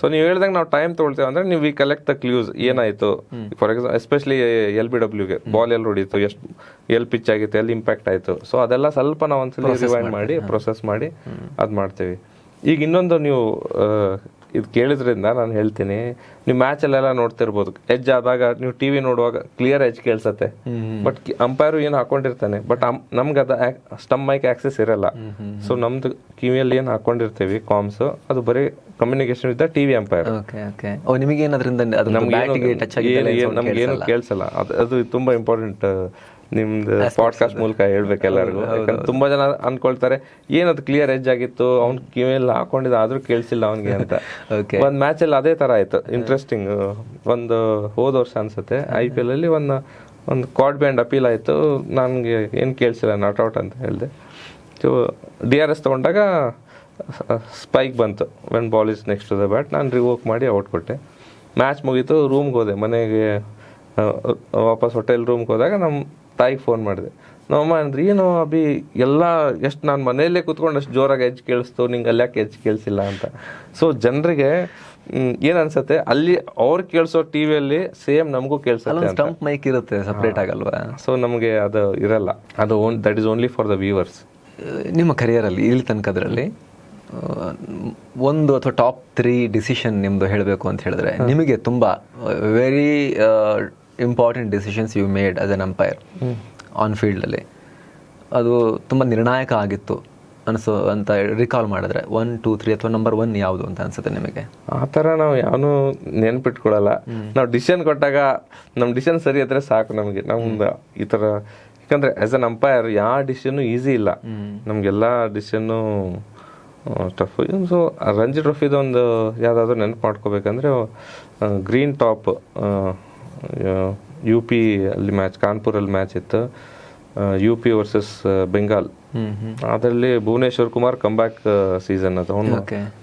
ಸೊ ನೀವು ಹೇಳ್ದಂಗೆ ನಾವು ಟೈಮ್ ತೊಗೊಳ್ತೇವೆ ಅಂದ್ರೆ ನೀವು ವಿ ಕಲೆಕ್ಟ್ ದ ಕ್ಲೂಸ್, ಏನಾಯ್ತು ಫಾರ್ ಎಕ್ಸಾಂಪಲ್ ಎಸ್ಪೆಷಲಿ LBWಗೆ ಬಾಲ್ ಎಲ್ಲಿ ಹೊಡೀತು, ಎಷ್ಟು ಎಲ್ಲಿ ಪಿಚ್ ಆಗಿತ್ತು, ಎಲ್ಲಿ ಇಂಪ್ಯಾಕ್ಟ್ ಆಯ್ತು. ಸೊ ಅದೆಲ್ಲ ಸ್ವಲ್ಪ ನಾವು ಒಂದ್ಸಲ ರಿವೈಂಡ್ ಮಾಡಿ ಪ್ರೊಸೆಸ್ ಮಾಡಿ ಅದ್ ಮಾಡ್ತೇವೆ. ಈಗ ಇನ್ನೊಂದು ನೀವು ಇದು ಕೇಳಿದ್ರಿಂದ ನಾನು ಹೇಳ್ತೀನಿ, ನೀವು ಮ್ಯಾಚಲ್ಲೆಲ್ಲ ನೋಡ್ತಿರ್ಬೋದು, ಎಡ್ಜ್ ಆದಾಗ ನೀವು ಟಿವಿ ನೋಡುವಾಗ ಕ್ಲಿಯರ್ ಎಡ್ಜ್ ಕೇಳಿಸತ್ತೆ, ಬಟ್ ಅಂಪೈರು ಏನು ಹಾಕೊಂಡಿರ್ತಾನೆ, ಬಟ್ ನಮ್ಗೆ ಅದು ಸ್ಟಮ್ ಮೈಕ್ ಆಕ್ಸೆಸ್ ಇರಲ್ಲ. ಸೊ ನಮ್ದು ಕಿವಿಯಲ್ಲಿ ಏನು ಹಾಕೊಂಡಿರ್ತೀವಿ ಕಾಮ್ಸ್, ಅದು ಬರೀ ಕಮ್ಯುನಿಕೇಶನ್ ವಿತ್ ಟಿವಿ ಅಂಪೈರ್. ನಿಮಗೆ ನಮ್ಗೇನು ಕೇಳಿಸಲ್ಲ. ಅದು ತುಂಬಾ ಇಂಪಾರ್ಟೆಂಟ್ ನಿಮ್ದು ಪಾಡ್ಕಾಸ್ಟ್ ಮೂಲಕ ಹೇಳ್ಬೇಕು ಎಲ್ಲರಿಗೂ. ಯಾಕಂದ್ರೆ ತುಂಬಾ ಜನ ಅನ್ಕೊಳ್ತಾರೆ ಏನದು ಕ್ಲಿಯರ್ ಎಡ್ಜ್ ಆಗಿತ್ತು, ಅವ್ನ್ ಕಿವಿಯಲ್ಲಿ ಹಾಕೊಂಡಿದ್ದ ಆದ್ರೂ ಕೇಳಿಸಿಲ್ಲ ಅವ್ನಿಗೆ ಅಂತ. ಒಂದ್ ಮ್ಯಾಚ್ ಅಲ್ಲಿ ಅದೇ ತರ ಆಯ್ತು, ಇಂಟ್ರೆಸ್ಟಿಂಗ್. ಒಂದು ಹೋದ ವರ್ಷ ಅನ್ಸುತ್ತೆ IPL ಅಲ್ಲಿ ಒಂದು ಕಾರ್ಡ್ ಬ್ಯಾಂಡ್ ಅಪೀಲ್ ಆಯ್ತು, ನನ್ಗೆ ಏನ್ ಕೇಳಿಸಿಲ್ಲ, ನಾಟ್ ಔಟ್ ಅಂತ ಹೇಳಿದೆ. ಸೊ DRS ತಗೊಂಡಾಗ ಸ್ಪೈಕ್ ಬಂತು, when ball is next to the bat. ನಾನು ರಿವೋಕ್ ಮಾಡಿ ಔಟ್ ಕೊಟ್ಟೆ. ಮ್ಯಾಚ್ ಮುಗೀತು, ರೂಮ್ಗೆ ಹೋದೆ. ಮನೆಗೆ ವಾಪಸ್ ಹೋಟೆಲ್ ರೂಮ್ಗೆ ಹೋದಾಗ ನಮ್ಮ ತಾಯಿಗೆ ಫೋನ್ ಮಾಡಿದೆ. ನಮ್ಮಮ್ಮ ಅಂದ್ರೆ ಏನು ಅಭಿ ಎಲ್ಲ ಎಷ್ಟು ನಾನು ಮನೆಯಲ್ಲೇ ಕೂತ್ಕೊಂಡು ಅಷ್ಟು ಜೋರಾಗಿ ಎಡ್ಜ್ ಕೇಳಿಸ್ತು, ನಿಂಗೆ ಅಲ್ಯಾಕೆ ಎಡ್ಜ್ ಕೇಳಿಸಿಲ್ಲ ಅಂತ. ಸೊ ಜನರಿಗೆ ಏನ್ ಅನ್ಸತ್ತೆ, ಅಲ್ಲಿ ಅವ್ರು ಕೇಳಿಸೋ ಟಿವಿಯಲ್ಲಿ ಸೇಮ್ ನಮಗೂ ಕೇಳಿಸುತ್ತೆ. ಸ್ಟಂಪ್ ಮೈಕ್ ಇರುತ್ತೆ ಸಪ್ರೇಟ್ ಆಗಲ್ವಾ? ಸೊ ನಮಗೆ ಅದು ಇರಲ್ಲ, ಅದು that is only for the viewers. ನಿಮ್ಮ ಕರಿಯರಲ್ಲಿ ಇಲ್ಲಿ ತನಕದ್ರಲ್ಲಿ ಒಂದು ಅಥವಾ ಟಾಪ್ 3 ಡಿಸಿಷನ್ ನಿಮ್ಮದು ಹೇಳಬೇಕು ಅಂತ ಹೇಳಿದ್ರೆ, ನಿಮಗೆ ತುಂಬ very important decisions you made as an umpire on ಫೀಲ್ಡಲ್ಲಿ, ಅದು ತುಂಬ ನಿರ್ಣಾಯಕ ಆಗಿತ್ತು ಅನಿಸೋ ಅಂತ ರಿಕಾಲ್ ಮಾಡಿದ್ರೆ 1, 2, 3 ಅಥವಾ ನಂಬರ್ 1 ಯಾವುದು ಅಂತ ಅನ್ಸುತ್ತೆ ನಿಮಗೆ? ಆ ಥರ ನಾವು ಯಾವನು ನೆನ್ಪಿಟ್ಕೊಳ್ಳಲ್ಲ. ನಾವು ಡಿಸಿಷನ್ ಕೊಟ್ಟಾಗ ನಮ್ಮ ಡಿಸಿಷನ್ ಸರಿ ಇದ್ರೆ ಸಾಕು ನಮಗೆ. ನಮ್ದು ಈ ಥರ, ಯಾಕಂದರೆ ಆ್ಯಸ್ ಅನ್ ಅಂಪೈರ್ ಯಾವ ಡಿಸಿಷನ್ನು ಈಸಿ ಇಲ್ಲ, ನಮಗೆಲ್ಲ ಡಿಸಿಷನ್ನು ಟಫ್. ಸೊ ರಂಜಿ ಟ್ರೋಫಿದು ಒಂದು ಯಾವುದಾದ್ರೂ ನೆನಪು ಮಾಡ್ಕೋಬೇಕಂದ್ರೆ, ಗ್ರೀನ್ ಟಾಪ್ UP ಅಲ್ಲಿ ಮ್ಯಾಚ್, ಕಾನ್ಪುರಲ್ಲಿ ಮ್ಯಾಚ್ ಇತ್ತು, UP ವರ್ಸಸ್ ಬೆಂಗಾಲ್. ಅದರಲ್ಲಿ ಭುವನೇಶ್ವರ್ ಕುಮಾರ್ ಕಂಬ್ಯಾಕ್ ಸೀಸನ್ ಅದು. ಅವನು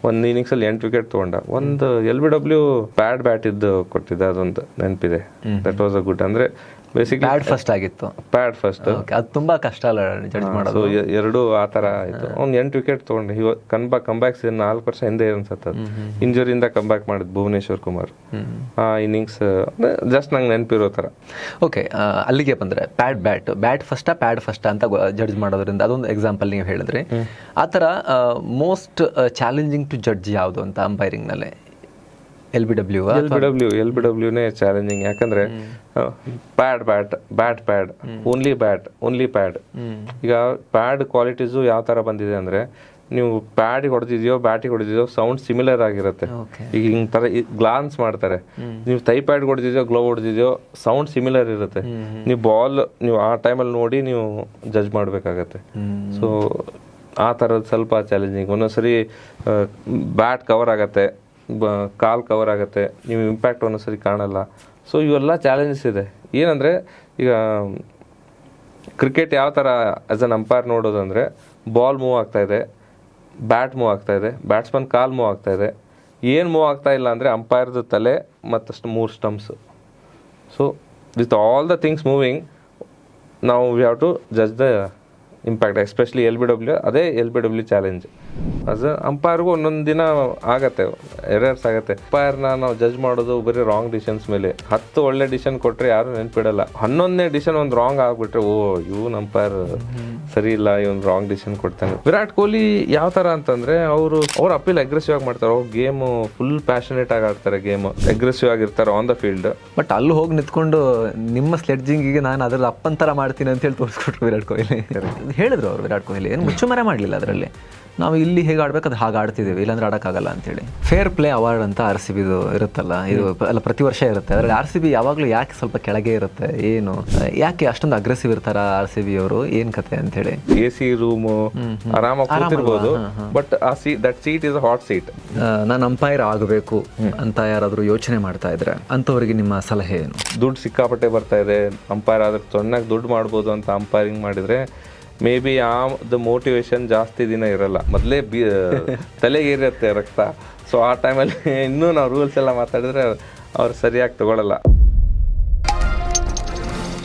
ಒಂದು ಇನ್ನಿಂಗ್ಸ್ ಅಲ್ಲಿ 8 ವಿಕೆಟ್ ತಗೊಂಡ. ಒಂದು LBW ಪ್ಯಾಡ್ ಬ್ಯಾಟ್ ಇದ್ದು ಕೊಟ್ಟಿದ್ದ, ಅದೊಂದು ನೆನಪಿದೆ. That was a good. ಅಂದ್ರೆ ಬೇಸಿಕ್ಲಿ ಪ್ಯಾಡ್ ಫಸ್ಟ್ ಆಗಿತ್ತು, ಪ್ಯಾಡ್ ಫಸ್ಟ್. ಅದು ತುಂಬಾ ಕಷ್ಟ ಅಲ್ಲ ಜಡ್ಜ್ ಮಾಡೋದು. ಎರಡು ಆ ತರ ಆಯ್ತು. ಅವ್ನು 8 ವಿಕೆಟ್ ತಗೊಂಡೆ. ಕಂಬ್ಯಾಕ್ ಸೀಸನ್ 4 ವರ್ಷ ಹಿಂದೆ ಅನ್ಸತ್ತೆ, ಇಂಜುರಿಯಿಂದ ಕಂಬ್ಯಾಕ್ ಮಾಡಿದ್ ಭುವನೇಶ್ವರ್ ಕುಮಾರ್. ಆ ಇನ್ನಿಂಗ್ಸ್ ಜಸ್ಟ್ ನಂಗೆ ನೆನಪಿರೋ ತರ. ಓಕೆ, ಅಲ್ಲಿಗೆ ಬಂದ್ರೆ ಬ್ಯಾಟ್ ಫಸ್ಟ್ ಅಂತ ಜಡ್ಜ್ ಮಾಡೋದ್ರಿಂದ ಅದೊಂದು ಎಕ್ಸಾಂಪಲ್ ನೀವು ಹೇಳಿದ್ರಿ. ಆ ಥರ ಮೋಸ್ಟ್ ಚಾಲೆಂಜಿಂಗ್ ಟು ಜಡ್ಜ್ ಯಾವುದು ಅಂತ ಅಂಪೈರಿಂಗ್ ನಲ್ಲಿ? LBWನೇ ಚಾಲೆಂಜಿಂಗ್. ಯಾಕಂದ್ರೆ ಬ್ಯಾಟ್ ಓನ್ಲಿ ಪ್ಯಾಡ್. ಈಗ ಪ್ಯಾಡ್ ಕ್ವಾಲಿಟೀಸು ಯಾವ ತರ ಬಂದಿದೆ ಅಂದ್ರೆ, ನೀವು ಪ್ಯಾಡಿಗೆ ಹೊಡೆದಿದ್ಯೋ ಬ್ಯಾಟಿಗೆ ಹೊಡೆದಿದ್ಯೋ ಸೌಂಡ್ ಸಿಮಿಲರ್ ಆಗಿರುತ್ತೆ. ಈಗ ಹಿಂಗ್ ತರ ಗ್ಲಾನ್ಸ್ ಮಾಡ್ತಾರೆ. ನೀವು ಥೈ ಪ್ಯಾಡ್ ಹೊಡೆದಿದ್ಯೋ ಗ್ಲೋ ಹೊಡೆದಿದ್ಯೋ ಸೌಂಡ್ ಸಿಮಿಲರ್ ಇರುತ್ತೆ. ನೀವು ಬಾಲ್ ನೀವು ಆ ಟೈಮಲ್ಲಿ ನೋಡಿ ನೀವು ಜಡ್ಜ್ ಮಾಡ್ಬೇಕಾಗತ್ತೆ. ಸೊ ಆ ಥರದ್ದು ಸ್ವಲ್ಪ ಚಾಲೆಂಜಿಂಗ್. ಒಂದೊಂದ್ಸರಿ ಬ್ಯಾಟ್ ಕವರ್ ಆಗತ್ತೆ, ಕಾಲ್ ಕವರ್ ಆಗುತ್ತೆ, ನೀವು ಇಂಪ್ಯಾಕ್ಟ್ ಒಂದೊಂದ್ಸರಿ ಕಾಣಲ್ಲ. ಸೊ ಇವೆಲ್ಲ ಚಾಲೆಂಜಸ್ ಇದೆ. ಏನಂದರೆ ಈಗ ಕ್ರಿಕೆಟ್ ಯಾವ ಥರ ಆ್ಯಸ್ ಅನ್ ಅಂಪೈರ್ ನೋಡೋದಂದರೆ, ಬಾಲ್ ಮೂವ್ ಆಗ್ತಾ ಇದೆ, ಬ್ಯಾಟ್ ಮೂವ್ ಆಗ್ತಾ ಇದೆ, ಬ್ಯಾಟ್ಸ್ಮನ್ ಕಾಲ್ ಮೂವ್ ಆಗ್ತಾ ಇದೆ. ಏನು ಮೂವ್ ಆಗ್ತಾ ಇಲ್ಲ ಅಂದರೆ ಅಂಪೈರ್ದು ತಲೆ ಮತ್ತಷ್ಟು 3 stumps. So with all the things moving, ನಾವು we have to judge the impact. Especially LBW, ಅದೇ LBW ಚಾಲೆಂಜ್. ಆಸ್ ಅ ಅಂಪೈರ್ಗೂ ಒಂದೊಂದು ದಿನ ಆಗತ್ತೆ, ಎರರ್ಸ್ ಆಗುತ್ತೆ. ಅಂಪೈರ್ನ ನಾವು ಜಡ್ಜ್ ಮಾಡೋದು ಬರೀ ರಾಂಗ್ ಡಿಸಿಷನ್ಸ್ ಮೇಲೆ. 10 ಒಳ್ಳೆ ಡಿಸಿಷನ್ ಕೊಟ್ಟರೆ ಯಾರು ನೆನಪಿಡಲ್ಲ. 11ನೇ ಡಿಸಿಷನ್ ಒಂದು ರಾಂಗ್ ಆಗ್ಬಿಟ್ರೆ, ಇವನ್ ಅಂಪೈರ್ ಸರಿ ಇಲ್ಲ, ಇವನ್ ರಾಂಗ್ ಡಿಸಿಷನ್ ಕೊಡ್ತಾನೆ. ವಿರಾಟ್ ಕೊಹ್ಲಿ ಯಾವ ಥರ ಅಂತಂದ್ರೆ, ಅವ್ರ ಅಪೀಲ್ ಅಗ್ರೆಸಿವ್ ಆಗಿ ಮಾಡ್ತಾರೆ. ಅವ್ರು ಗೇಮು ಫುಲ್ ಪ್ಯಾಷನೇಟ್ ಆಗಿ ಆಡ್ತಾರೆ, ಗೇಮ್ ಅಗ್ರೆಸಿವ್ ಆಗಿರ್ತಾರೆ ಆನ್ ದ ಫೀಲ್ಡ್. ಬಟ್ ಅಲ್ಲಿ ಹೋಗಿ ನಿಂತ್ಕೊಂಡು ನಿಮ್ಮ ಸ್ಲೆಡ್ಜಿಂಗಿಗೆ ನಾನು ಅದ್ರಲ್ಲಿ ಅಪ್ಪನ್ ಥರ ಮಾಡ್ತೀನಿ ಅಂತ ಹೇಳಿ ತೋರಿಸ್ಕೊಟ್ರು ವಿರಾಟ್ ಕೊಹ್ಲಿ. ಹೇಳಿದ್ರು ಅವರು, ವಿರಾಟ್ ಕೊಹ್ಲಿ ಏನು ಮುಚ್ಚುಮರೆ ಮಾಡಲಿಲ್ಲ ಅದರಲ್ಲಿ. ನಾವು ಇಲ್ಲಿ ಹೇಗೆ ಆಡ್ಬೇಕು ಅದು ಹಾಗೆ ಆಡ್ತಿದ್ದೀವಿ, ಇಲ್ಲಾಂದ್ರೆ ಆಡೋಕ್ಕಾಗಲ್ಲ ಅಂತೇಳಿ. ಫೇರ್ ಪ್ಲೇ ಅವಾರ್ಡ್ ಅಂತ RCBದು ಇರುತ್ತಲ್ಲ, ಇದು ಎಲ್ಲ ಪ್ರತಿ ವರ್ಷ ಇರುತ್ತೆ. ಅದರಲ್ಲಿ RCB ಯಾವಾಗಲೂ ಯಾಕೆ ಸ್ವಲ್ಪ ಕೆಳಗೆ ಇರುತ್ತೆ, ಏನು ಯಾಕೆ ಅಷ್ಟೊಂದು ಅಗ್ರೆಸಿವ್ ಇರ್ತಾರ RCB ಅವರು, ಏನ್ ಕತೆ ಅಂತ ಹೇಳಿ? AC ರೂಮು ಆರಾಮಾಗಿ ಕೂತಿರ್ಬೋದು, ಬಟ್ ಆ that seat is hot seat. ನಾನು ಅಂಪೈರ್ ಆಗಬೇಕು ಅಂತ ಯಾರಾದರೂ ಯೋಚನೆ ಮಾಡ್ತಾ ಇದ್ರೆ ಅಂಥವ್ರಿಗೆ ನಿಮ್ಮ ಸಲಹೆ ಏನು? ದುಡ್ಡು ಸಿಕ್ಕಾಪಟ್ಟೆ ಬರ್ತಾ ಇದೆ, ಅಂಪೈರ್ ಆದ್ರೆ ಚೆನ್ನಾಗಿ ದುಡ್ಡು ಮಾಡ್ಬೋದು ಅಂತ ಅಂಪೈರಿಂಗ್ ಮಾಡಿದ್ರೆ ಮೇ ಬಿ ದ ಮೋಟಿವೇಶನ್ ಜಾಸ್ತಿ ದಿನ ಇರಲ್ಲ. ಮೊದಲೇ ತಲೆಗೆ ಇರುತ್ತೆ ರಕ್ತ. ಸೊ ಆ ಟೈಮಲ್ಲಿ ಇನ್ನೂ ನಾವು ರೂಲ್ಸ್ ಎಲ್ಲ ಮಾತಾಡಿದ್ರೆ ಅವ್ರು ಸರಿಯಾಗಿ ತಗೊಳ್ಳಲ್ಲ.